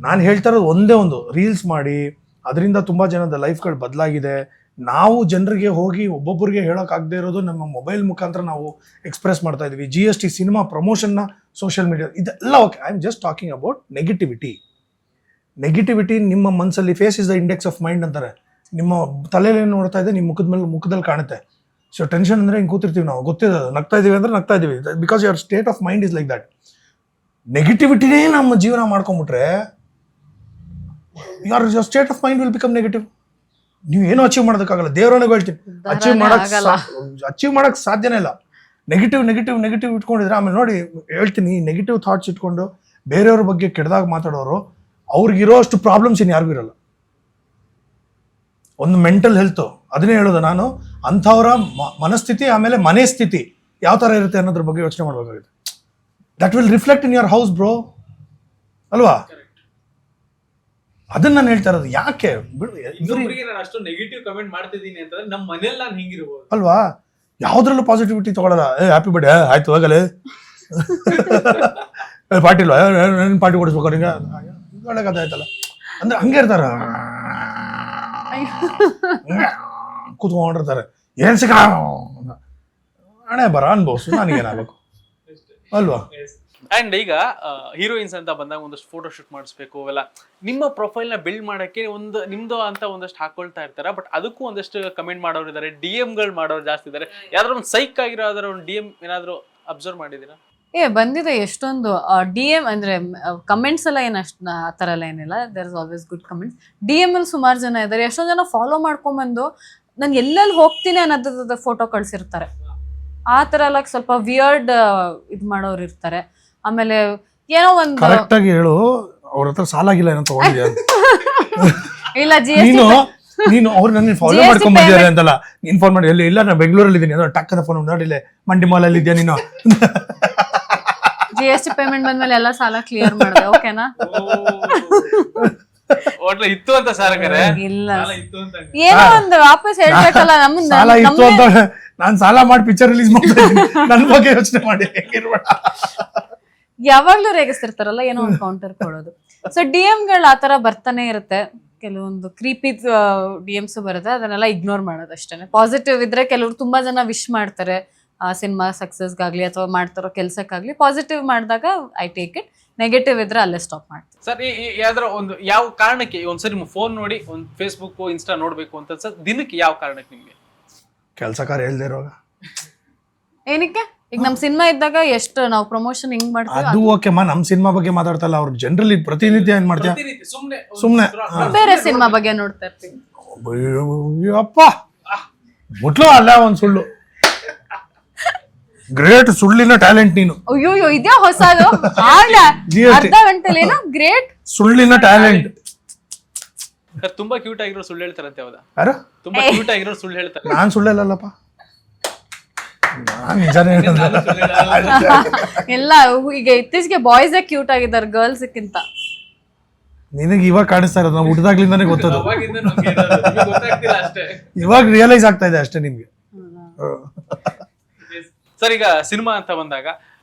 ನಾನು ಹೇಳ್ತಾ ಇರೋದು ಒಂದೇ ಒಂದು, ರೀಲ್ಸ್ ಮಾಡಿ ಅದರಿಂದ ತುಂಬ ಜನದ ಲೈಫ್ಗಳು ಬದಲಾಗಿದೆ. ನಾವು ಜನರಿಗೆ ಹೋಗಿ ಒಬ್ಬೊಬ್ಬರಿಗೆ ಹೇಳೋಕ್ಕಾಗದೇ ಇರೋದು ನಮ್ಮ ಮೊಬೈಲ್ ಮುಖಾಂತರ ನಾವು ಎಕ್ಸ್ಪ್ರೆಸ್ ಮಾಡ್ತಾ ಇದ್ದೀವಿ. GST ಸಿನಿಮಾ ಪ್ರಮೋಷನ್ನ ಸೋಷಿಯಲ್ ಮೀಡಿಯಾ ಇದೆಲ್ಲ okay. I am just talking about negativity ನಿಮ್ಮ ಮನಸ್ಸಲ್ಲಿ. Face is the index of mind ಅಂತಾರೆ. ನಿಮ್ಮ ತಲೆಯಲ್ಲಿ ಏನು ನೋಡ್ತಾ ಇದೆ, ನಿಮ್ಮ ಮುಖದಲ್ಲಿ ಕಾಣುತ್ತೆ. ಸೊ ಟೆನ್ಷನ್ ಅಂದರೆ ಹಿಂಗೆ ಕೂತಿರ್ತೀವಿ ನಾವು, ಗೊತ್ತಿದೆ, ನಗ್ತಾ ಇದ್ದೀವಿ ಅಂದ್ರೆ ನಗ್ತಾ ಇದ್ದೀವಿ, because your state of mind is like that. ನೆಗೆಟಿವಿಟಿನೇ ನಮ್ಮ ಜೀವನ ಮಾಡ್ಕೊಂಬಿಟ್ರೆ your state of mind will become negative. ನೀವು ಏನೂ ಅಚೀವ್ ಮಾಡೋದಕ್ಕಾಗಲ್ಲ. ದೇವರೊಳಗೆ ಹೇಳ್ತೀನಿ, ಅಚೀವ್ ಮಾಡಕ್ಕೆ ಸಾಧ್ಯನೇ ಇಲ್ಲ. ನೆಗೆಟಿವ್ ಇಟ್ಕೊಂಡಿದ್ರೆ ಆಮೇಲೆ ನೋಡಿ ಹೇಳ್ತೀನಿ, ನೆಗೆಟಿವ್ ಥಾಟ್ಸ್ ಇಟ್ಕೊಂಡು ಬೇರೆಯವ್ರ ಬಗ್ಗೆ ಕೆಟ್ಟದಾಗ ಮಾತಾಡೋರು, ಅವ್ರಿಗಿರೋ ಅಷ್ಟು ಪ್ರಾಬ್ಲಮ್ಸ್ ಇನ್ನು ಯಾರಿಗೂ ಇರಲ್ಲ. ಒಂದು ಮೆಂಟಲ್ ಹೆಲ್ತ್, ಅದನ್ನೇ ಹೇಳೋದು ನಾನು. ಅಂಥವರ ಮನಸ್ಥಿತಿ ಆಮೇಲೆ ಮನೆ ಸ್ಥಿತಿ ಯಾವ ಥರ ಇರುತ್ತೆ ಅನ್ನೋದ್ರ ಬಗ್ಗೆ ಯೋಚನೆ ಮಾಡಬೇಕಾಗುತ್ತೆ. That will reflect in your house bro, ಅಲ್ವಾ? ಅದನ್ನ ನಾನು ಹೇಳ್ತಾ ಇರೋದು. ಯಾಕೆ ನಾನು ಅಷ್ಟು ನೆಗೆಟಿವ್ ಕಮೆಂಟ್ ಮಾಡ್ತಿದ್ದೀನಿ ಅಂತಂದ್ರೆ ನಮ್ಮ ಮನೇಲಿ ನಾನು ಹಿಂಗಿರ್ಬೋದು ಅಲ್ವಾ? ಯಾವ್ದ್ರಲ್ಲೂ ಪಾಸಿಟಿವಿಟಿ ತಗೊಳ್ಳಲ್ಲ. ಹ್ಯಾಪಿ ಬರ್ಡೇ ಆಯ್ತು, ಹೋಗಲೇ ಪಾರ್ಟಿ ಇಲ್ವಾ, ನನ್ನ ಪಾರ್ಟಿ ಕೊಡಿಸ್ಬೇಕು ನಿಂಗೆ, ಒಳ್ಳೆ ಕಥೆ ಆಯ್ತಲ್ಲ ಅಂದ್ರೆ ಹಂಗೆ ಇರ್ತಾರ, ಕೂತ್ಕೊಂಡಿರ್ತಾರೆ. ಏನ್ ಸಿಕ್ಕ ಹಣೆ ಬರ ಅನ್ಭವಿಸು, ನನಗೇನಾಗಬೇಕು ಅಲ್ವಾ. ಅಂಡ್ ಈಗ ಹೀರೋಯಿನ್ಸ್ ಅಂತ ಬಂದಾಗ ಒಂದಷ್ಟು ಫೋಟೋ ಶೂಟ್ ಮಾಡಿಸ್ಬೇಕು ಅವೆಲ್ಲ, ನಿಮ್ಮ ಪ್ರೊಫೈಲ್ ನ ಬಿಲ್ಡ್ ಮಾಡಕ್ಕೆ ಒಂದು ನಿಮ್ದು ಅಂತ ಒಂದಷ್ಟು ಹಾಕೊಳ್ತಾ ಇರ್ತಾರ. ಬಟ್ ಅದಕ್ಕೂ ಒಂದಷ್ಟು ಕಮೆಂಟ್ ಮಾಡೋರು ಇದಾರೆ, DM ಗಳು ಮಾಡೋರು ಜಾಸ್ತಿ ಇದಾರೆ. ಯಾವ್ದಾದ್ರು ಒಂದು ಸೈಕ್ ಆಗಿರೋ ಯಾವ್ದಾದ್ರು ಒಂದು DM ಏನಾದ್ರು ಅಬ್ಸರ್ವ್ ಮಾಡಿದೀರಾ? ಬಂದಿದೆ ಎಷ್ಟೊಂದು DM ಅಂದ್ರೆ ಕಮೆಂಟ್ಸ್ ಎಲ್ಲ ಏನು ಅಷ್ಟು ಆ ಥರ ಎಲ್ಲ ಏನಿಲ್ಲ. There is always good comments. DM ಅಲ್ಲಿ ಸುಮಾರು ಜನ ಇದ್ದಾರೆ. ಎಷ್ಟೊಂದು ಜನ ಫಾಲೋ ಮಾಡ್ಕೊಂಡ್ಬಂದು ನಾನು ಎಲ್ಲೆಲ್ಲಿ ಹೋಗ್ತೀನಿ ಅನ್ನೋದ್ರ ಫೋಟೋ ಕಳ್ಸಿರ್ತಾರೆ. ಆ ಥರ ಎಲ್ಲ ಸ್ವಲ್ಪ ವಿಯರ್ಡ್ ಇದು ಮಾಡೋರು ಇರ್ತಾರೆ. ಆಮೇಲೆ ಏನೋ ಒಂದು ಕರೆಕ್ಟ್ ಆಗಿ ಹೇಳು, ಅವ್ರ ಹತ್ರ ಸಾಲಾಗಿಲ್ಲ ಏನೋ ತಗೊಂಡಿದ್ಯಾ? ಇಲ್ಲ GST ನೀನು ಅವ್ರು ನನ್ನ ಫಾಲೋ ಮಾಡ್ಕೊಂಡ್ ಬಂದಿದ್ದಾರೆ ಅಂತಲ್ಲ, ನೀನ್ ಫೋನ್ ಮಾಡಿ ಇಲ್ಲ ನಾನು ಬೆಂಗಳೂರಲ್ಲಿ ಇದ್ದೀನಿ ಅನ್ನೋ ಟಕ್ಕದ ಫೋನ್ ನೋಡಿಲ್ಲ, ಮಂಡಿ ಮಾಲ್ ಅಲ್ಲಿ ಇದೆಯಾ ನೀನು? GST ಪೇಮೆಂಟ್ ಬಂದ್ಮೇಲೆ ಎಲ್ಲ ಸಾಲ ಕ್ಲಿಯರ್ ಮಾಡಿದೆ. ಓಕೆನಾ? ಒಟ್ಲ ಇತ್ತು ಅಂತ ಸರ್ ಕರೆ ಇಲ್ಲ, ಏನೋ ಒಂದು ವಾಪಸ್ ಹೇಳ್ಬೇಕಲ್ಲ. ಸಾಲ ಇತ್ತು ಅಂತ ನಾನ್ ಸಾಲ ಮಾಡಿ ಪಿಕ್ಚರ್ ರಿಲೀಸ್ ಮಾಡ್ತಾ ಇದ್ದೀನಿ, ನನ್ ಬಗ್ಗೆ ಯೋಚನೆ ಮಾಡಿ ಯಾವಾಗ್ಲೂ ರೇಗಿಸ್ತಿರ್ತಾರಲ್ಲ, ಏನೋ ಒಂದು ಕೌಂಟರ್ ಕೊಡೋದು. ಸೊ ಗಳು ಆತರ ಬರ್ತಾನೆ ಇರುತ್ತೆ. ಕೆಲವೊಂದು ಕ್ರೀಪಿ DMs ಬರುತ್ತೆ, ಅದನ್ನೆಲ್ಲ ಇಗ್ನೋರ್ ಮಾಡೋದು ಅಷ್ಟೇ. ಪಾಸಿಟಿವ್ ಇದ್ರೆ ಕೆಲವ್ರು ತುಂಬಾ ಜನ ವಿಶ್ ಮಾಡ್ತಾರೆ ಆ ಸಿನಿಮಾ ಸಕ್ಸಸ್ಗಾಗ್ಲಿ ಅಥವಾ ಮಾಡ್ತಾರೋ ಕೆಲ್ಸಕ್ಕಾಗ್ಲಿ. ಪಾಸಿಟಿವ್ ಮಾಡಿದಾಗ ಐ ಟೇಕ್ ಇಟ್, ನೆಗೆಟಿವ್ ಇದ್ರೆ ಅಲ್ಲೇ ಸ್ಟಾಪ್ ಮಾಡ್ತೀನಿ. ಸರ್ ಯಾವ್ದಾರ ಒಂದು ಯಾವ ಕಾರಣಕ್ಕೆ ಒಂದ್ಸರಿ ಫೋನ್ ನೋಡಿ ಒಂದು ಫೇಸ್ಬುಕ್ ಇನ್ಸ್ಟಾ ನೋಡ್ಬೇಕು ಅಂತ ಸರ್ ದಿನಕ್ಕೆ ಯಾವ ಕಾರಣಕ್ಕೆ ನಿಮ್ಗೆ? ಕೆಲಸ ಕಾರ್ಯ ಹೇಳ್ದೆ ಇರೋವಾಗ. ಏನಕ್ಕೆ? ಈಗ ನಮ್ ಸಿನಿಮಾ ಇದ್ದಾಗ ಎಷ್ಟು ನಾವು ಪ್ರಮೋಷನ್ ಹಿಂಗ್ ಮಾಡ್ತೀವಿ. ಅದು ಓಕೆಮ್ಮ, ನಮ್ ಸಿನಿಮಾ ಬಗ್ಗೆ ಮಾತಾಡ್ತಲ್ಲ, ಅವ್ರು ಜನರಲಿ ಪ್ರತಿನಿತ್ಯ ಏನ್ ಮಾಡ್ತೀಯ? ಸುಮ್ನೆ ಬೇರೆ ಸಿನಿಮಾ ಬಗ್ಗೆ ನೋಡ್ತಾ ಇರ್ತೀವಿ. ಅಪ್ಪ ಮುಟ್ಲು ಅಲ್ಲ ಒಂದ್ ಸುಳ್ಳು. ಗ್ರೇಟ್ ಸುಳ್ಳಿನ ಟ್ಯಾಲೆಂಟ್ ನೀನು. ಅಯ್ಯೋ ಇದ್ಯಾ ಹೊಸದು? ಅರ್ಧ ಗಂಟೆಲಿ ಏನೋ ಗ್ರೇಟ್ ಸುಳ್ಳಿನ ಟ್ಯಾಲೆಂಟ್. ತುಂಬಾ ಕ್ಯೂಟ್ ಆಗಿರೋ ಸುಳ್ಳು ಹೇಳ್ತಾರಂತೆ. ಹೌದಾ? ಯಾರು ತುಂಬಾ ಕ್ಯೂಟ್ ಆಗಿರೋ ಸುಳ್ಳು ಹೇಳ್ತಾರೆ? ನಾನ್ ಸುಳ್ಳಲ್ಲಪ್ಪ, ನಾನ್ ನಿಜಾನೇ ಎಲ್ಲ. ಈಗ ಇತ್ತೀಚೆಗೆ ಬಾಯ್ಸ್ ಕ್ಯೂಟ್ ಆಗಿದ್ದಾರೆ ಗರ್ಲ್ಸ್ಗಿಂತ. ನಿನಗೆ ಇವಾಗ ಕಾಣಿಸ್ತಾ ಇರೋದು, ನಾವು ಹುಟ್ಟಿದಾಗ್ಲಿಂದಾನೇ ಗೊತ್ತದು. ಅಷ್ಟೇ, ಇವಾಗ ರಿಯಲೈಸ್ ಆಗ್ತಾ ಇದೆ ಅಷ್ಟೇ ನಿಮ್ಗೆ. ಸರ್ ಈಗ ಸಿನಿಮಾ ಅಂತ ಬಂದಾಗ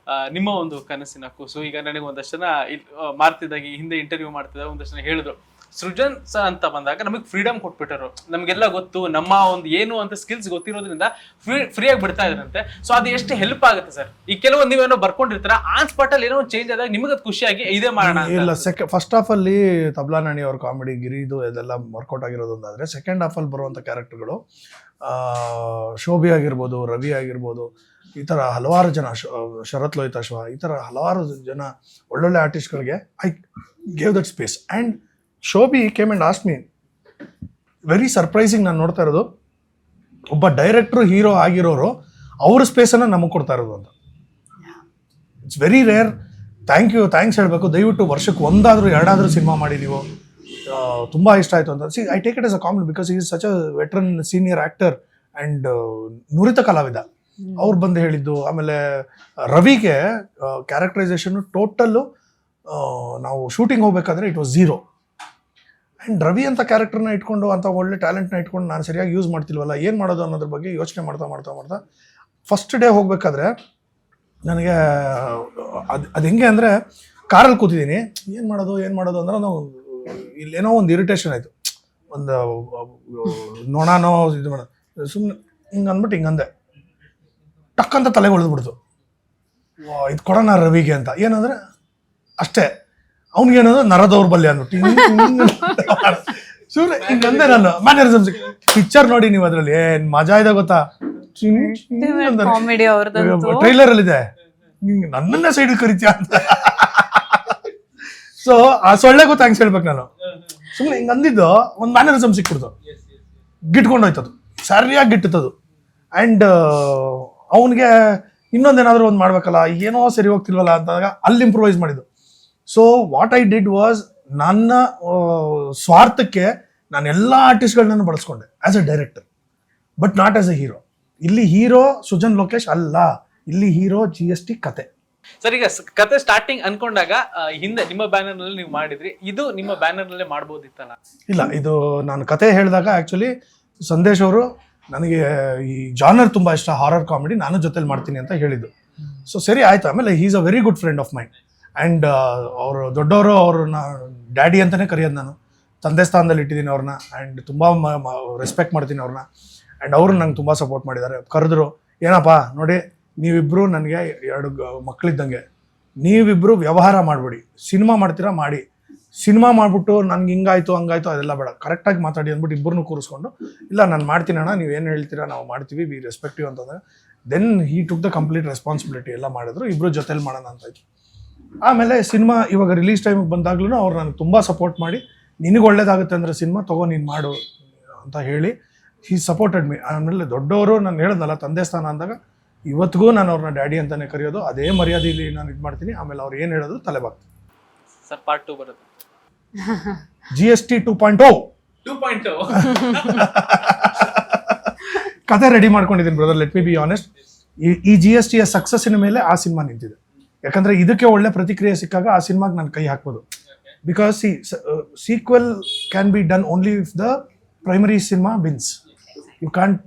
ನಿಮ್ಮ ಒಂದು ಕನಸಿನ ಕೂಸು. ಈಗ ನನಗೆ ಒಂದಷ್ಟು ಜನ ಮಾಡ್ತಿದ್ದಾಗಿ ಹಿಂದೆ ಇಂಟರ್ವ್ಯೂ ಮಾಡ್ತಿದ್ದಾಗ ಒಂದಷ್ಟು ಜನ ಹೇಳಿದ್ರು, ಸೃಜನ್ ಅಂತ ಬಂದಾಗ ನಮಗೆ ಫ್ರೀಡಮ್ ಕೊಟ್ಬಿಟ್ಟರು, ನಮ್ಗೆಲ್ಲ ಗೊತ್ತು, ನಮ್ಮ ಒಂದು ಏನು ಅಂತ ಸ್ಕಿಲ್ಸ್ ಗೊತ್ತಿರೋದ್ರಿಂದ ಫ್ರೀಯಾಗಿ ಬಿಡ್ತಾ ಇದ್ರಂತೆ. ಸೊ ಅದು ಎಷ್ಟು ಹೆಲ್ಪ್ ಆಗುತ್ತೆ ಸರ್? ಈ ಕೆಲವೊಂದು ನೀವೇನೋ ಬರ್ಕೊಂಡಿರ್ತಾರ, ಆನ್ ಸ್ಪಾಟ್ ಅಲ್ಲಿ ಏನೋ ಒಂದು ಚೇಂಜ್ ಆದಾಗ ನಿಮಗೆ ಅದು ಖುಷಿಯಾಗಿ ಇದೇ ಮಾಡೋಣ. ಇಲ್ಲ, ಫಸ್ಟ್ ಹಾಫ್ ಅಲ್ಲಿ ತಬ್ಲಾ ನಾಣಿ ಅವ್ರ ಕಾಮಿಡಿ ಗಿರಿದು ಇದೆಲ್ಲ ವರ್ಕೌಟ್ ಆಗಿರೋದು ಅಂತಾದ್ರೆ, ಸೆಕೆಂಡ್ ಹಾಫ್ ಅಲ್ಲಿ ಬರುವಂತ ಕ್ಯಾರೆಕ್ಟರ್ಗಳು ಶೋಭಿ ಆಗಿರ್ಬೋದು, ರವಿ ಆಗಿರ್ಬೋದು, ಈ ಥರ ಹಲವಾರು ಜನ, ಶರತ್ ಲೋಹಿತಾಶ್ವ, ಈ ಥರ ಹಲವಾರು ಜನ ಒಳ್ಳೊಳ್ಳೆ ಆರ್ಟಿಸ್ಟ್ಗಳಿಗೆ I gave that space. And Shobhi came and ask me, very surprising ನಾನು ನೋಡ್ತಾ ಇರೋದು, ಒಬ್ಬ ಡೈರೆಕ್ಟ್ರು ಹೀರೋ ಆಗಿರೋರು ಅವ್ರ ಸ್ಪೇಸನ್ನು ನಮಗೆ ಕೊಡ್ತಾ ಇರೋದು ಅಂತ. It's very rare. ಥ್ಯಾಂಕ್ಸ್ ಹೇಳಬೇಕು. ದಯವಿಟ್ಟು ವರ್ಷಕ್ಕೆ ಒಂದಾದರೂ ಎರಡಾದರೂ ಸಿನಿಮಾ ಮಾಡಿ ನೀವು, ತುಂಬ ಇಷ್ಟ ಆಯಿತು ಅಂತ. I take it as a comedy because is such a veteran senior actor and ನುರಿತ ಕಲಾವಿದ. ಅವ್ರು ಬಂದು ಹೇಳಿದ್ದು. ಆಮೇಲೆ ರವಿಗೆ ಕ್ಯಾರೆಕ್ಟರೈಸೇಷನ್ ಟೋಟಲ್ಲು ನಾವು ಶೂಟಿಂಗ್ ಹೋಗ್ಬೇಕಾದ್ರೆ ಇಟ್ ವಾಸ್ 0. ಆ್ಯಂಡ್ ರವಿ ಅಂತ ಕ್ಯಾರೆಕ್ಟರ್ನ ಇಟ್ಕೊಂಡು, ಅಂತ ಒಳ್ಳೆ ಟ್ಯಾಲೆಂಟ್ನ ಇಟ್ಕೊಂಡು ನಾನು ಸರಿಯಾಗಿ ಯೂಸ್ ಮಾಡ್ತಿಲ್ವಲ್ಲ, ಏನು ಮಾಡೋದು ಅನ್ನೋದ್ರ ಬಗ್ಗೆ ಯೋಚನೆ ಮಾಡ್ತಾ ಫಸ್ಟ್ ಡೇ ಹೋಗ್ಬೇಕಾದ್ರೆ ನನಗೆ ಅದು ಹೆಂಗೆ ಅಂದರೆ, ಕಾರಲ್ಲಿ ಕೂತಿದ್ದೀನಿ, ಏನು ಮಾಡೋದು ಅಂದ್ರೆ ನಾವು ಇಲ್ಲೇನೋ ಒಂದು ಇರಿಟೇಷನ್ ಆಯಿತು, ಒಂದು ನೋಣಾನೋ ಇದು ಮಾಡೋದು, ಸುಮ್ಮನೆ ಹಿಂಗೆ ಅಂದ್ಬಿಟ್ಟು ಹಿಂಗಂದೆ, ಟಕ್ಕಂತ ತಲೆಗೆ ಹೊಡೆದ್ಬಿಡ್ತು, ಇದು ಕೊಡೋಣ ರವಿಗೆ ಅಂತ. ಏನಂದರೆ ಅಷ್ಟೇ, ಅವ್ನಿಗೇನಂದ್ರೆ ನರ ದೌರ್ಬಲ್ಯ ಅಂದ್ಬಿಟ್ಟು ಸುಮ್ಮನೆ ಹಿಂಗಂದೆ. ನಾನು ಮ್ಯಾನರಿಸಮ್ಸ್ ಪಿಕ್ಚರ್ ನೋಡಿ ನೀವು, ಅದರಲ್ಲಿ ಏನು ಮಜಾ ಇದೆ ಗೊತ್ತಾ? ಟ್ರೈಲರ್ ಅಲ್ಲಿ ಇದೆ, ನನ್ನನ್ನೇ ಸೈಡ್ ಕರಿತೀಯ ಅಂತ. ಸೊ ಆ ಸೊಳ್ಳೆಗೂ ಥ್ಯಾಂಕ್ಸ್ ಹೇಳ್ಬೇಕು ನಾನು. ಸುಮ್ಮನೆ ಹಿಂಗೆ ಅಂದಿದ್ದು ಒಂದು ಮ್ಯಾನರಿಸಮ್ ಸಿಕ್ಬಿಡ್ತು, ಗಿಟ್ಕೊಂಡೋಯ್ತದು, ಸರಿಯಾಗಿ ಗಿಟ್ಟುತ್ತದು. ಆ್ಯಂಡ್ ಅವನಿಗೆ ಇನ್ನೊಂದೇನಾದರೂ ಒಂದು ಮಾಡ್ಬೇಕಲ್ಲ, ಏನೋ ಸರಿ ಹೋಗ್ತಿಲ್ವಲ್ಲ ಅಂತಾಗ ಅಲ್ಲಿ ಇಂಪ್ರೂವೈಸ್ ಮಾಡಿದ್ದು. So what I did was, ನನ್ನ ಸ್ವಾರ್ಥಕ್ಕೆ ನಾನು ಎಲ್ಲ ಆರ್ಟಿಸ್ಟ್ಗಳನ್ನ ಬಳಸ್ಕೊಂಡೆ as a director, but not as a hero. ಇಲ್ಲಿ ಹೀರೋ ಸುಜನ್ ಲೋಕೇಶ್ ಅಲ್ಲ, ಇಲ್ಲಿ ಹೀರೋ GST ಕತೆ. ಸರ್ ಈಗ ಕತೆ ಸ್ಟಾರ್ಟಿಂಗ್ ಅನ್ಕೊಂಡಾಗ ಹಿಂದೆ ನಿಮ್ಮ ಬ್ಯಾನರ್ ನಲ್ಲಿ ನೀವು ಮಾಡಿದ್ರಿ, ಇದು ನಿಮ್ಮ ಬ್ಯಾನರ್ ನಲ್ಲೇ ಮಾಡ್ಬೋದಿತ್ತಲ್ಲ? ಇಲ್ಲ, ಇದು ನಾನು ಕತೆ ಹೇಳಿದಾಗ ಆಕ್ಚುಲಿ ಸಂದೇಶ್ ಅವರು ನನಗೆ ಈ ಜಾನರ್ ತುಂಬ ಇಷ್ಟ, ಹಾರರ್ ಕಾಮಿಡಿ, ನಾನು ಜೊತೆಲಿ ಮಾಡ್ತೀನಿ ಅಂತ ಹೇಳಿದ್ದು. ಸೊ ಸರಿ ಆಯ್ತು. ಆಮೇಲೆ he is a very good friend of mind. And ಅವರು ದೊಡ್ಡವರು, ಅವ್ರನ್ನ ಡ್ಯಾಡಿ ಅಂತಲೇ ಕರೆಯೋದು ನಾನು, ತಂದೆ ಸ್ಥಾನದಲ್ಲಿ ಇಟ್ಟಿದ್ದೀನಿ ಅವ್ರನ್ನ. ಆ್ಯಂಡ್ ತುಂಬ ರೆಸ್ಪೆಕ್ಟ್ ಮಾಡ್ತೀನಿ ಅವ್ರನ್ನ. ಆ್ಯಂಡ್ ಅವರು ನಂಗೆ ತುಂಬ ಸಪೋರ್ಟ್ ಮಾಡಿದ್ದಾರೆ. ಕರೆದ್ರು, ಏನಪ್ಪ ನೋಡಿ ನೀವಿಬ್ಬರು ನನಗೆ 2 ಮಕ್ಕಳಿದ್ದಂಗೆ, ನೀವಿಬ್ಬರು ವ್ಯವಹಾರ ಮಾಡಬೇಡಿ, ಸಿನಿಮಾ ಮಾಡ್ತೀರಾ ಮಾಡಿ, ಸಿನಿಮಾ ಮಾಡಿಬಿಟ್ಟು ನನಗೆ ಹಿಂಗಾಯ್ತು ಹಂಗಾಯ್ತು ಅದೆಲ್ಲ ಬೇಡ, ಕರೆಕ್ಟಾಗಿ ಮಾತಾಡಿ ಅಂದ್ಬಿಟ್ಟು ಇಬ್ಬರನ್ನೂ ಕೂರಿಸ್ಕೊಂಡು, ಇಲ್ಲ ನಾನು ಮಾಡ್ತೀನಿ ಅಣ್ಣ, ನೀವೇನು ಹೇಳ್ತೀರಾ ನಾವು ಮಾಡ್ತೀವಿ, ವಿ ರೆಸ್ಪೆಕ್ಟಿವ್ ಅಂತಂದರೆ then he took the complete responsibility. ಎಲ್ಲ ಮಾಡಿದ್ರು, ಇಬ್ಬರು ಜೊತೆಲಿ ಮಾಡೋಣ ಅಂತಾಯ್ತು. ಆಮೇಲೆ ಸಿನಿಮಾ ಇವಾಗ ರಿಲೀಸ್ ಟೈಮಿಗೆ ಬಂದಾಗ್ಲೂ ಅವ್ರು ನನಗೆ ತುಂಬ ಸಪೋರ್ಟ್ ಮಾಡಿ, ನಿನಗೆ ಒಳ್ಳೇದಾಗುತ್ತೆ ಅಂದರೆ ಸಿನಿಮಾ ತೊಗೊ ನೀನು ಮಾಡು ಅಂತ ಹೇಳಿ ಹೀ ಸಪೋರ್ಟೆಡ್ ಮೀ. ಆಮೇಲೆ ದೊಡ್ಡವರು ನಾನು ಹೇಳಿದ್ನಲ್ಲ ತಂದೆ ಸ್ಥಾನ ಅಂದಾಗ ಇವತ್ತಿಗೂ ನಾನು ಅವ್ರನ್ನ ಡ್ಯಾಡಿ ಅಂತಲೇ ಕರೆಯೋದು, ಅದೇ ಮರ್ಯಾದೆಯಲ್ಲಿ ನಾನು ಇದು ಮಾಡ್ತೀನಿ. ಆಮೇಲೆ ಅವ್ರು ಏನು ಹೇಳೋದು ತಲೆಬಾಗ್ತೀನಿ. ಸರ್ ಪಾರ್ಟ್ 2 ಬರುತ್ತೆ. GST 2.0 ಕತೆ ರೆಡಿ ಮಾಡ್ಕೊಂಡಿದ್ದೀನಿ brother. Let me be honest, ಈ GSTಯ ಸಕ್ಸಸ್ಸಿನ ಮೇಲೆ ಆ ಸಿನಿಮಾ ನಿಂತಿದೆ. ಯಾಕಂದರೆ ಇದಕ್ಕೆ ಒಳ್ಳೆ ಪ್ರತಿಕ್ರಿಯೆ ಸಿಕ್ಕಾಗ ಆ ಸಿನಿಮಾಗೆ ನಾನು ಕೈ ಹಾಕ್ಬೋದು. Because sequel can be done only if the primary cinema wins. You can't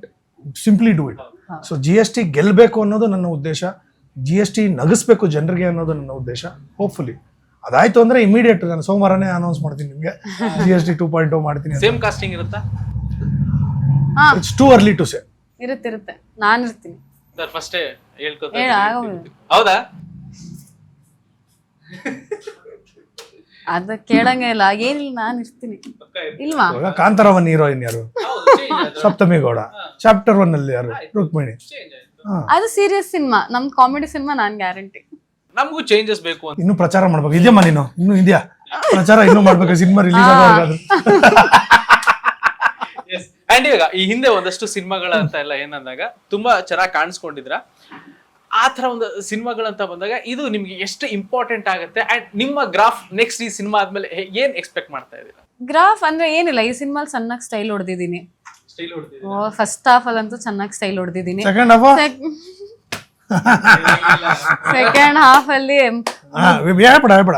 simply do it. So GST ಗೆಲ್ಲಬೇಕು ಅನ್ನೋದು ನನ್ನ ಉದ್ದೇಶ, GST ನಗಿಸ್ಬೇಕು ಜನರಿಗೆ ಅನ್ನೋದು ನನ್ನ ಉದ್ದೇಶ. ಹೋಪ್ಫುಲಿ ಅದಾಯ್ತು ಅಂದರೆ ಇಮಿಡಿಯೇಟ್ ನಾನು ಸೋಮವಾರನೇ ಅನೌನ್ಸ್ ಮಾಡ್ತೀನಿ ನಿಮಗೆ GST 2.0 ಮಾಡ್ತೀನಿ. ಸೇಮ್ ಕಾಸ್ಟಿಂಗ್ ಇರುತ್ತಾ? It's too early to say. ಇರುತ್ತೆ, ನಾನು ಇರ್ತೀನಿ ಸರ್ ಫಸ್ಟೇ ಹೇಳ್ಕೊತ. ಹೌದಾ? ಅದ ಕೇಳಂಗೆ ಇಲ್ಲ, ಏನಿಲ್ಲ ನಾನು ಇರ್ತೀನಿ. ಇಲ್ವಾ? ಇವಾಗ ಕಾಂತಾರ 1 ಹೀರೋಯಿನ್ ಯಾರು? ಸಪ್ತಮಿ ಗೌಡ. ಚಾಪ್ಟರ್ 1 ಅಲ್ಲಿ ಯಾರು? ರುಕ್ಮಿಣಿ. ಅದು ಸೀರಿಯಸ್ ಸಿನಿಮಾ, ನಮ್ ಕಾಮಿಡಿ ಸಿನಿಮಾ ನಾನ್ ಗ್ಯಾರಂಟಿ. ನಮಗೂ ಚೇಂಜಸ್ ಬೇಕು ಅಂತ ಇನ್ನು ಪ್ರಚಾರ ಮಾಡ್ಬೇಕು. ಇದೆಯಮ್ಮ ನೀನು ಇನ್ನೂ ಇದೆಯಾ ಪ್ರಚಾರ ಇನ್ನೂ ಮಾಡ್ಬೇಕು ಸಿನಿಮಾ ರಿಲೀಸ್ ಆಗೋದು. ಅಂಡ್ ಇವಾಗ ಈ ಹಿಂದೆ ಒಂದಷ್ಟು ಸಿನಿಮಾಗಳ ಅಂತ ಎಲ್ಲ ಏನಂದಾಗ ತುಂಬಾ ಚೆನ್ನಾಗಿ ಕಾಣಿಸ್ಕೊಂಡಿದ್ರ, ಆ ತರ ಒಂದು ಸಿನಿಮಾಗಳಂತ ಬಂದಾಗ ಇದು ನಿಮ್ಗೆ ಎಷ್ಟು ಇಂಪಾರ್ಟೆಂಟ್ ಆಗುತ್ತೆ? ಅಂಡ್ ನಿಮ್ಮ ಗ್ರಾಫ್ ನೆಕ್ಸ್ಟ್ ಈ ಸಿನಿಮಾ ಆದ್ಮೇಲೆ ಏನ್ ಎಕ್ಸ್ಪೆಕ್ಟ್ ಮಾಡ್ತಾ ಇದ್ದೀರಾ? ಗ್ರಾಫ್ ಅಂದ್ರೆ ಏನಿಲ್ಲ, ಈ ಸಿನಿಮಾ ಚೆನ್ನಾಗಿ ಸ್ಟೈಲ್ ಹೊಡೆದಿದ್ದೀನಿ. ಫಸ್ಟ್ ಹಾಫ್ ಅಲ್ಲಂತೂ ಚೆನ್ನಾಗಿ ಸ್ಟೈಲ್ ಹೊಡೆದಿದ್ದೀನಿ. ಸೆಕೆಂಡ್ ಹಾಫ್ ಸೆಕೆಂಡ್ ಹಾಫ್ ಅಲ್ಲಿ ಬೇಡ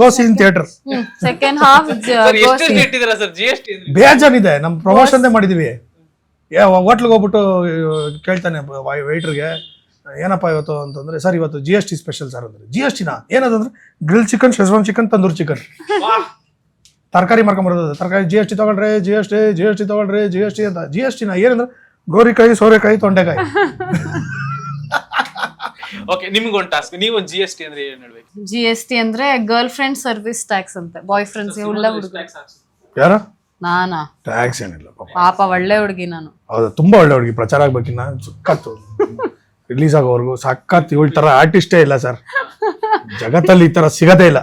go seen theatre. Second half ಇಟ್ಟಿದ್ದೀರಾ ಸರ್? GST ಬೇಜಾನಿದೆ. ನಮ್ಮ ಪ್ರಮೋಷನ್ ಮಾಡಿದೀವಿ. ಹೋಟ್ಲಿಗೆ ಹೋಗ್ಬಿಟ್ಟು ಕೇಳ್ತಾನೆ ವೈಟ್ರಿಗೆ, ಏನಪ್ಪ ಇವತ್ತು ಅಂತಂದ್ರೆ, ಸರ್ ಇವತ್ತು GST ಸ್ಪೆಷಲ್ ಸರ್ ಅಂದ್ರೆ. GSTನ ಏನದಂದ್ರೆ grill chicken, schezwan chicken, tandoori chicken, ತರಕಾರಿ ಮಾಡ್ಕೊಂಬರೋದು. ತರಕಾರಿ GST ತಗೊಳ್ರಿ, GST ತಗೊಳ್ರಿ, GST ಅಂತ. GSTನ ಏನಂದ್ರೆ ಗೋರಿಕಾಯಿ, ಸೋರೆಕಾಯಿ, ತೊಂಡೆಕಾಯಿ. ಓಕೆ, ನಿಮ್ಗೊಂದು ಟಾಸ್ಕ್. ನೀವು GST ಅಂದ್ರೆ ಏನ್ ಹೇಳ್ಬೇಕು? GST ಅಂದ್ರೆ ಗರ್ಲ್ ಫ್ರೆಂಡ್ ಸರ್ವಿಸ್ ಟ್ಯಾಕ್ಸ್ ಅಂತ. ಬಾಯ್ ಫ್ರೆಂಡ್ಸ್ ಎಲ್ಲ ಹುಡುಗ. ಯಾರ? ನಾನಾ? ಟ್ಯಾಕ್ಸ್ ಏನಿಲ್ಲ ಪಾಪ ಒಳ್ಳೆ ಹುಡುಗಿ ನಾನು. ಹೌದಾ? ತುಂಬಾ ಒಳ್ಳೆ ಹುಡುಗಿ. ಪ್ರಚಾರ ಆಗ್ಬೇಕಿನ್ನ ಸುಕ್ಕತ್ತು ರಿಲೀಸ್ ಆಗೋವರೆಗೂ ಸಾಕತ್. ಇವಳ ತರ ಆರ್ಟಿಸ್ಟೇ ಇಲ್ಲ ಸರ್ ಜಗತ್ತಲ್ಲಿ, ಈ ತರ ಸಿಗದೇ ಇಲ್ಲ.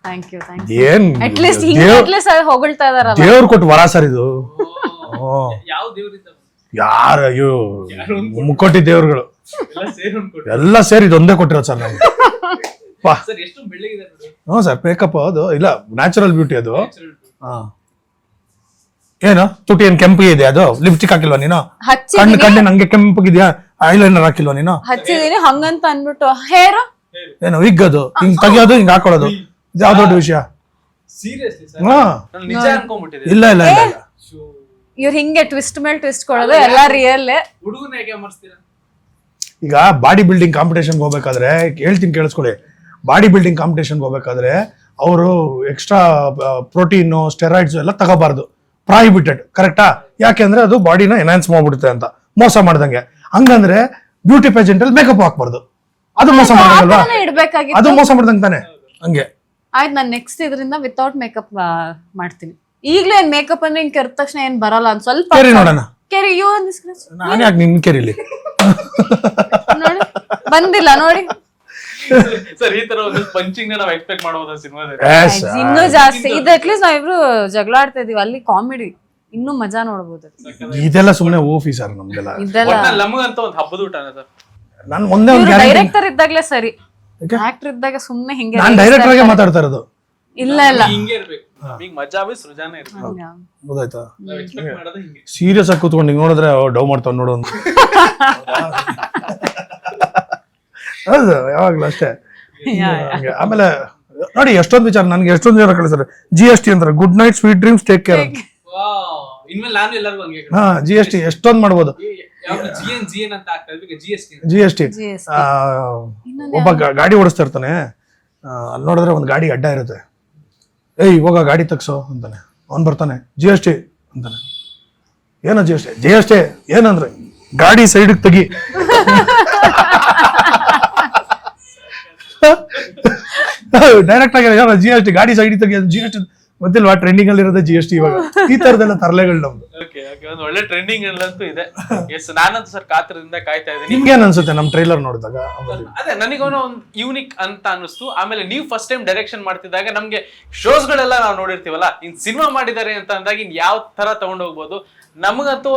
Thank you. ಏನ್ ಅಟ್ಲೀಸ್ಟ್ ಹೊಗಳ್ತಾ ಇದಾರ. ದೇವ್ರು ಕೊಟ್ಟು ವರ ಸರ್ ಇದು. ಯಾವ ದೇವರಿಂದ? ಯಾರ ಅಯ್ಯೋ ಮುಕ್ಕೋಟಿ ದೇವ್ರುಗಳು ಎಲ್ಲ ಸೇರಿ ಇದೊಂದೇ ಕೊಟ್ಟಿರೋದು ಸರ್ ನಮ್ಗೆ. ಹ್ಞೂ ಸರ್, ಮೇಕಪ್ ಅದು ಇಲ್ಲ, ನ್ಯಾಚುರಲ್ ಬ್ಯೂಟಿ ಅದು. ಏನು ತುಟಿ ಏನ್ ಕೆಂಪಿಗೆ ಇದೆ? ಅದು ಲಿಪ್ಸ್ಟಿಕ್ ಹಾಕಿಲ್ವಾ ನೀನು? ಕಣ್ಣು ನಂಗೆ ಕೆಂಪಗಿದ್ಯಾ? ಐಲೈನರ್ ಹಾಕಿಲ್ವಾ ನೀನು? ಹಚ್ಚಿದೀನಿ ಹಂಗಂತ ಅನ್ಬಿಟ್ಟು. ಹೇರ್ ಏನು ವಿಗ್ ಅದು ಹಿಂಗ್ ತೆಗಿಯೋದು, ಹಿಂಗ್ ಹಾಕೊಳ್ಳೋದು, ಯಾವ ದೊಡ್ಡ ವಿಷಯ? ಇಲ್ಲ ಇಲ್ಲ ಇಲ್ಲ. ಇವ್ರು ಹಿಂಗೆ ಟ್ವಿಸ್ಟ್ ಮೇಲೆ ಟ್ವಿಸ್ಟ್ ಕೊಡೋದು ಎಲ್ಲ ರಿಯಲ್. ಈಗ ಬಾಡಿ ಬಿಲ್ಡಿಂಗ್ ಕಾಂಪಿಟೇಷನ್ ಹೋಗ್ಬೇಕಾದ್ರೆ ಹೇಳ್ತೀನಿ ಕೇಳಿಸ್ಕೊಳ್ಳಿ. ಬಾಡಿ ಬಿಲ್ಡಿಂಗ್ ಕಾಂಪಿಟೇಷನ್ ಹೋಗ್ಬೇಕಾದ್ರೆ ಅವರು ಎಕ್ಸ್ಟ್ರಾ ಪ್ರೋಟೀನು, ಸ್ಟೆರಾಯ್ಡ್ಸ್ ಎಲ್ಲ ತಗೋಬಾರ್ದು. ಪ್ರಾಹಿಬಿಟೆಡ್, ಕರೆಕ್ಟಾ? ಯಾಕೆಂದ್ರೆ ಅದು ಬಾಡಿನ ಎನ್ಹಾನ್ಸ್ ಮಾಡ್ಬಿಡುತ್ತೆ ಅಂತ. ಮೋಸ ಮಾಡ್ದಂಗೆ. ಹಂಗಂದ್ರೆ ಬ್ಯೂಟಿ ಪೇಜೆಂಟ್ ಅಲ್ಲಿ ಮೇಕಪ್ ಹಾಕ್ಬಾರ್ದು. ಅದು ಮೋಸ ಮಾಡ್ದಂಗಲ್ವಾ? ಅದು ಮೋಸ ಮಾಡ್ದಂಗೆ ತಾನೆ. ಹಂಗೆ ಆಯ್ತು, ನಾನು ನೆಕ್ಸ್ಟ್ ಇದರಿಂದ ವಿತೌಟ್ ಮೇಕಪ್ ಮಾಡ್ತೀನಿ. ಈಗ್ಲೇ ಏನ್ ಮೇಕಪ್ ಅಂದ್ರೆ ಹಿಂಗ್ ಕೆರೆದ ತಕ್ಷಣ ಏನ್ ಬರಲ್ಲ. ಒಂದ್ ಸ್ವಲ್ಪ ಕೇರಿ ನೋಡೋಣ. ಕೆರಿ ನಾನು ಯಾಕೆ ನಿನ್ ಕೆರಿಲಿ? ನೋಡಿ ಬಂದಿಲ್ಲ ನೋಡಿ. ಸರ್ ಈ ತರ ಒಂದು ಪಂಚಿಂಗ್ ನಾವು ಎಕ್ಸ್ಪೆಕ್ಟ್ ಮಾಡಬಹುದು ಸಿನಿಮಾದಲ್ಲಿ. ಇನ್ನೂ ಜಾಸ್ತಿ ಇದು. ಅಟ್ಲೀಸ್ಟ್ ನಾವಿಬ್ರು ಜಗಳ ಆಡ್ತಾ ಇದೀವಿ, ಅಲ್ಲಿ ಕಾಮಿಡಿ ಇನ್ನೂ ಮಜಾ ನೋಡ್ಬೋದು. ಇದೆಲ್ಲ ಸುಮ್ನೆ ಓಫಿ ಸರ್ ನಮ್ದೆಲ್ಲ. ಇದೆಲ್ಲ ನಮಗಂತ ಒಂದು ಹಬ್ಬದ ಊಟ ಸರ್. ನಾನು ಒಂದೇ ಒಂದು ಡೈರೆಕ್ಟರ್ ಇದ್ದಾಗ್ಲೇ ಸರಿ, ಆಕ್ಟರ್ ಇದ್ದಾಗ ಸುಮ್ನೆ ಹಿಂಗೆ. ನಾನು ಡೈರೆಕ್ಟರ್ ಆಗಿ ಮಾತಾಡ್ತಾ ಇರೋದು. ಇಲ್ಲ ಇಲ್ಲ, ಹಿಂಗೆ ಇರ್ಬೇಕು. ಈಗ ಮಜಾ ಬಿ ಸೃಜಾನ ಇರ್ಬೇಕು. ಗೊತ್ತಾಯ್ತಾ? ನಾವು ಎಕ್ಸ್ಪೆಕ್ಟ್ ಮಾಡೋದು ಹಿಂಗೆ. ಸೀರಿಯಸ್ ಆಗಿ ಕೂತ್ಕೊಂಡು ಹಿಂಗ್ ನೋಡಿದ್ರೆ ಡವ್ ಮಾಡ್ತಾವ್ ನೋಡು ಅಂತ. ಹೌದು, ಯಾವಾಗ್ಲೂ ಅಷ್ಟೇ. ಆಮೇಲೆ ನೋಡಿ ಎಷ್ಟೊಂದು ವಿಚಾರ ನನ್ಗೆ ಎಷ್ಟೊಂದು ವಿಚಾರ ಕಳಿಸ್ತಾರೆ. GST ಅಂದ್ರೆ good night, sweet dreams, take care. GST ಎಷ್ಟೊಂದು ಮಾಡ್ಬೋದು. GST ಒಬ್ಬ ಗಾಡಿ ಓಡಿಸ್ತಾ ಇರ್ತಾನೆ, ಅಲ್ಲಿ ನೋಡಿದ್ರೆ ಒಂದು ಗಾಡಿ ಅಡ್ಡ ಇರುತ್ತೆ. ಏಯ್ ಇವಾಗ ಗಾಡಿ ತಗ್ಸೋ ಅಂತಾನೆ. ಅವ್ನು ಬರ್ತಾನೆ GST ಅಂತಾನೆ. ಏನೋ ಜಿ ಎಸ್ ಟಿ ಏನಂದ್ರೆ ಗಾಡಿ ಸೈಡ್ಗೆ ತೆಗಿ. ಡೈರೆಕ್ಟ್ ಆಗಿ ಜಿ ಎಸ್ ಟಿ ಗಾಡಿ ಸೈಡ್ ತೆಗಿ, ಜಿ ಎಸ್ ಟಿ ಗೊತ್ತಿಲ್ವಾ ಟ್ರೆಂಡಿಂಗ್ ಅಲ್ಲಿ ಇರೋದೇ ಜಿ ಎಸ್ ಟಿ. ಇವಾಗ ಈ ತರದೆಲ್ಲ ತರಲೆಗಳು ನಮ್ದು. ಒಂದು ಒಳ್ಳೆ ಟ್ರೆಂಡಿಂಗ್ ಅಂತೂ ಇದೆ. ಎಸ್, ನಾನಂತೂ ಸರ್ ಕಾತರದಿಂದ ಕಾಯ್ತಾ ಇದ್ದೀನಿ. ನಿಮ್ಗೆ ಏನ್ ಅನ್ಸುತ್ತೆ ನಮ್ ಟ್ರೈಲರ್ ನೋಡಿದಾಗ? ಅದೇ ನನಗೊಂದು ಒಂದು ಯೂನಿಕ್ ಅಂತ ಅನಿಸ್ತು. ಆಮೇಲೆ ನೀವು ಫಸ್ಟ್ ಟೈಮ್ ಡೈರೆಕ್ಷನ್ ಮಾಡ್ತಿದ್ದಾಗ ನಮ್ಗೆ ಶೋಸ್ ಗಳೆಲ್ಲ ನಾವು ನೋಡಿರ್ತೀವಲ್ಲ, ಇನ್ ಸಿನಿಮಾ ಮಾಡಿದ್ದಾರೆ ಅಂತ ಅಂದಾಗ ಇನ್ ಯಾವ ತರ ತಗೊಂಡು ಹೋಗ್ಬೋದು. ನಮಗಂತೂ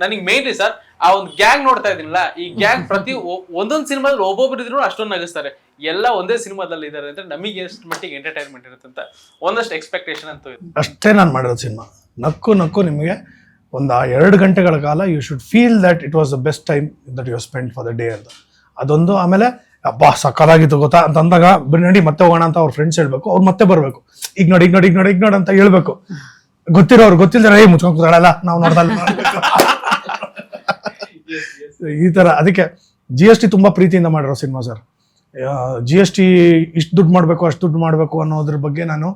ನನಗೆ ಮೇನ್ಲಿ ಸರ್ ಆ ಒಂದು ಗ್ಯಾಂಗ್ ನೋಡ್ತಾ ಇದೀನಲ್ಲ, ಈ ಗ್ಯಾಂಗ್ ಪ್ರತಿ ಒಂದೊಂದು ಸಿನಿಮಾದಲ್ಲಿ ಒಬ್ಬೊಬ್ರು ಇದ್ರು ಅಷ್ಟೊಂದು ನಗಿಸ್ತಾರೆ. ಎಲ್ಲ ಒಂದೇ ಸಿನಿಮಾದಲ್ಲಿ ಇದ್ದಾರೆ ಅಂದ್ರೆ ನಮಗೆ ಎಷ್ಟು ಮಟ್ಟಿಗೆ ಎಂಟರ್ಟೈನ್ಮೆಂಟ್ ಇರುತ್ತೆ ಅಂತ ಒಂದಷ್ಟು ಎಕ್ಸ್ಪೆಕ್ಟೇಷನ್ ಅಂತೂ ಇದೆ. ಅಷ್ಟೇ ನಾನು ಮಾಡಿರೋದು ಸಿನಿಮಾ. ನಕ್ಕು ನಿಮಗೆ ಒಂದು 2 ಗಂಟೆಗಳ ಕಾಲ you should feel that it was the best time that you spend for the day ಅಂತ. ಅದೊಂದು. ಆಮೇಲೆ ಅಬ್ಬಾ ಸಕ್ಕದಾಗಿತ್ತು ಗೊತ್ತಾ ಅಂತ ಅಂದಾಗ ನಡಿ ಮತ್ತೆ ಹೋಗೋಣ ಅಂತ ಅವ್ರ ಫ್ರೆಂಡ್ಸ್ ಹೇಳ್ಬೇಕು, ಅವ್ರು ಮತ್ತೆ ಬರ್ಬೇಕು. ಈಗ ನೋಡಿ ಅಂತ ಹೇಳ್ಬೇಕು. ಗೊತ್ತಿರೋರು ಗೊತ್ತಿಲ್ದಾರೆ ಮುಚ್ಕೊಂಡು ಕೂತಾಳಲ್ಲ ನಾವು ನೋಡ್ದಲ್ಲ ಈ ತರ. ಅದಕ್ಕೆ ಜಿ ಎಸ್ ಟಿ ತುಂಬಾ ಪ್ರೀತಿಯಿಂದ ಮಾಡಿರೋ cinema sir. G S T ಇಷ್ಟು ದುಡ್ಡು ಮಾಡಬೇಕು ಅಷ್ಟು ದುಡ್ಡು ಮಾಡಬೇಕು ಅನ್ನೋದ್ರ ಬಗ್ಗೆ ನಾನು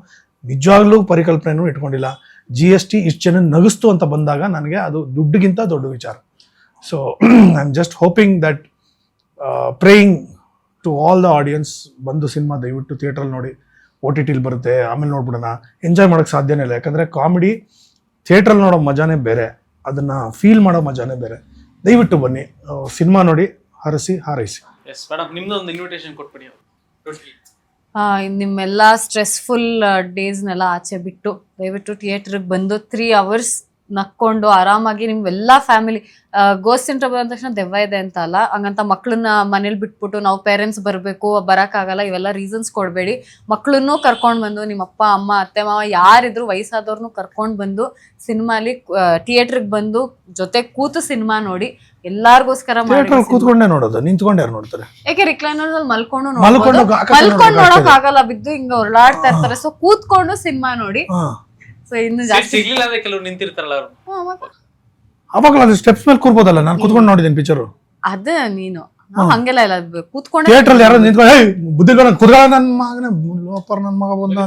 ನಿಜವಾಗ್ಲೂ ಪರಿಕಲ್ಪನೆನೂ ಇಟ್ಕೊಂಡಿಲ್ಲ. ಜಿ ಎಸ್ ಟಿ ಇಷ್ಟು ಜನ ನಗಿಸ್ತು ಅಂತ ಬಂದಾಗ ನನಗೆ ಅದು ದುಡ್ಡಿಗಿಂತ ದೊಡ್ಡ ವಿಚಾರ. So I am just hoping that praying to all the audience, ಬಂದು ಸಿನಿಮಾ ದಯವಿಟ್ಟು ಥಿಯೇಟ್ರಲ್ಲಿ ನೋಡಿ. ಓ ಟಿ ಟಿಲಿ ಬರುತ್ತೆ, ಆಮೇಲೆ ನೋಡ್ಬಿಡೋಣ. ಎಂಜಾಯ್ ಮಾಡೋಕ್ಕೆ ಸಾಧ್ಯನೇ ಇಲ್ಲ. ಯಾಕಂದರೆ ಕಾಮಿಡಿ ಥಿಯೇಟ್ರಲ್ಲಿ ನೋಡೋ ಮಜಾನೇ ಬೇರೆ, ಅದನ್ನು ಫೀಲ್ ಮಾಡೋ ಮಜಾನೇ ಬೇರೆ. ದಯವಿಟ್ಟು ಬನ್ನಿ, ಸಿನಿಮಾ ನೋಡಿ, ಹರಸಿ ಹಾರೈಸಿ. ಎಸ್ ಮೇಡಮ್, ನಿಮ್ದು ಒಂದು ಇನ್ವಿಟೇಷನ್ ಕೊಟ್ಬಿಡಿ. ನಿಮ್ಮೆಲ್ಲ ಸ್ಟ್ರೆಸ್ಫುಲ್ ಡೇಸ್ನೆಲ್ಲ ಆಚೆ ಬಿಟ್ಟು ದಯವಿಟ್ಟು ಥಿಯೇಟರ್ಗೆ ಬಂದು 3 hours ನಕ್ಕೊಂಡು ಆರಾಮಾಗಿ ನಿಮ್ಗೆಲ್ಲ ಫ್ಯಾಮಿಲಿ ಗೋಸ್ಟ್ ಸೆಂಟರ್ ಬಂದ ತಕ್ಷಣ ದೆವ್ವ ಇದೆ ಅಂತ ಅಲ್ಲ, ಹಂಗಂತ ಮಕ್ಳನ್ನ ಮನೇಲಿ ಬಿಟ್ಬಿಟ್ಟು ನಾವು ಪೇರೆಂಟ್ಸ್ ಬರಬೇಕು ಬರೋಕ್ಕಾಗಲ್ಲ ಇವೆಲ್ಲ ರೀಸನ್ಸ್ ಕೊಡಬೇಡಿ. ಮಕ್ಳನ್ನೂ ಕರ್ಕೊಂಡು ಬಂದು ನಿಮ್ಮ ಅಪ್ಪ ಅಮ್ಮ ಅತ್ತೆ ಮಾವ ಯಾರಿದ್ರು ವಯಸ್ಸಾದವ್ರನ್ನೂ ಕರ್ಕೊಂಡು ಬಂದು ಸಿನಿಮಾಲಿ ಥಿಯೇಟ್ರಿಗೆ ಬಂದು ಜೊತೆ ಕೂತು ಸಿನಿಮಾ ನೋಡಿ. ಎಲ್ಲಾರ್ಗೋಸ್ಕರ ಕೂತ್ಕೊಂಡೇ ನೋಡೋದು, ನಿಂತ್ಕೊಂಡು ಯಾರು ನೋಡ್ತಾರೆ? ಯಾಕೆ ರಿಕ್ಲೈನರ್ ಅಲ್ಲಿ ಮಲ್ಕೊಂಡು ಮಲ್ಕೊಂಡು ನೋಡಕ್ ಆಗಲ್ಲ, ಬಿದ್ದು ಹಿಂಗ ಹೊರಳಾಡ್ತಾ ಇರ್ತಾರೆ. ಸೊ ಕೂತ್ಕೊಂಡು ಸಿನಿಮಾ ನೋಡಿ. ಸೊ ಇನ್ನು ಜಾಸ್ತಿ ಸಿಗ್ಲಿಲ್ಲ ಅಂದ್ರೆ ಕೆಲವ್ರು ನಿಂತಿರ್ತಾರಲ್ಲ ಅವರು, ಅವಾಗ ಅದು ಸ್ಟೆಪ್ಸ್ ಮೇಲೆ ಕೂರ್ಬೋದಲ್ಲ. ನಾನು ಕೂತ್ಕೊಂಡು ನೋಡಿದ್ದೀನಿ ಪಿಕ್ಚರ್. ಅದೇ ನೀನು ಹಂಗೆಲ್ಲ ಇಲ್ಲ, ಕೂತ್ಕೊಂಡು ಥಿಯೇಟರ್ ಯಾರೋ ನಿಂತ್ಕೊಂಡು ಬುದ್ಧಿ ಕುರ್ಗ ನನ್ನ ಮಗನ ಲೋಪರ್ ನನ್ನ ಮಗ ಬಂದ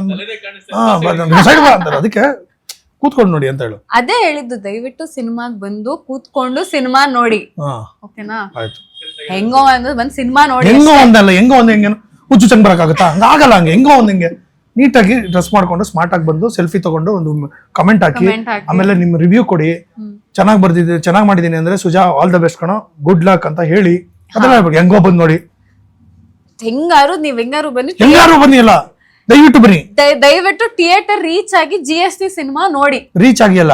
ಸೈಡ್ ಅಂತಾರೆ. ಅದಕ್ಕೆ ಕೂತ್ಕೊಂಡು ನೋಡಿ ಅಂತ ಹೇಳು. ಅದೇ ಹೇಳಿದ್ದು, ದಯವಿಟ್ಟು ಸಿನಿಮಾಗ್ ಬಂದು ಕೂತ್ಕೊಂಡು ಸಿನಿಮಾ ನೋಡಿ. ಓಕೆನಾ? ಆಯ್ತು. ಹೆಂಗೋ ಅಂದ್ರೆ ಬಂದ್ ಸಿನಿಮಾ ನೋಡಿ. ಹೆಂಗೋ ಒಂದಲ್ಲ, ಹೆಂಗೋ ಒಂದ್ ಹೆಂಗೇನು ಹುಚ್ಚು ಚಂಗ್ ಬರಕಾಗುತ್ತಾ? ಹಂಗಾಗಲ್ಲ. ಹಂಗೆ ಹೆಂಗೋ ಒಂದ್ ಹಿಂಗೆ ನೀಟಾಗಿ ಡ್ರೆಸ್ ಮಾಡ್ಕೊಂಡು ಸ್ಮಾರ್ಟ್ ಆಗಿ ಬಂದು ಸೆಲ್ಫಿ ತಗೊಂಡು ಒಂದು ಕಮೆಂಟ್ ಹಾಕಿ, ಆಮೇಲೆ ನಿಮ್ ರಿವ್ಯೂ ಕೊಡಿ. ಚೆನ್ನಾಗಿ ಬರ್ದಿದ್ದೀನಿ, ಚೆನ್ನಾಗಿ ಮಾಡಿದೀನಿ ಅಂದ್ರೆ ಸುಜಾ ಆಲ್ ದ ಬೆಸ್ಟ್ ಕಣೋ, ಗುಡ್ ಲಕ್ ಅಂತ ಹೇಳಿ ಅದನ್ನ ಹೇಳ್ಬೇಕು. ಹೆಂಗೋ ಬಂದು ನೋಡಿ, ನೀವ್ ಹೆಂಗಾರು ಬನ್ನಿ, ಹೆಂಗಾರು ಬನ್ನಿ, ಅಲ್ಲ ದಯವಿಟ್ಟು ಬನ್ನಿ. ದಯವಿಟ್ಟು ಥಿಯೇಟರ್ ರೀಚ್ ಆಗಿ GST ಸಿನಿಮಾ ನೋಡಿ. ರೀಚ್ ಆಗಿಲ್ಲ,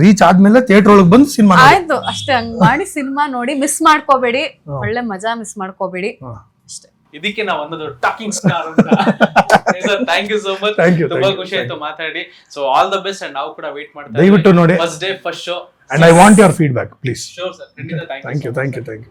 ರೀಚ್ ಆದ್ಮೇಲೆ ಥಿಯೇಟರ್ ಒಳಗೆ ಬಂದು ಸಿನಿಮಾ ಆಯ್ತು ಅಷ್ಟೇ. ಹಂಗ್ ಮಾಡಿ ಸಿನಿಮಾ ನೋಡಿ, ಮಿಸ್ ಮಾಡ್ಕೋಬೇಡಿ. ಒಳ್ಳೆ ಮಜಾ ಮಿಸ್ ಮಾಡ್ಕೋಬೇಡಿ ಅಷ್ಟೇ. ಇದಕ್ಕೆ ನಾವು ಅನ್ನೋದು ಟಾಕಿಂಗ್ ಸ್ಟಾರ್ ಅಂತ. ಥ್ಯಾಂಕ್ ಯು ಸೋ ಮಚ್, ತುಂಬಾ ಖುಷಿ ಆಯ್ತು ಮಾತಾಡಿ. So all the best. And ನಾವು ಕೂಡ ವೇಟ್ ಮಾಡ್ತಾ ದಯವಿಟ್ಟು ನೋಡಿ. First day first show and I want your feedback please. Sure sir, ಖಂಡಿತ. Thank you.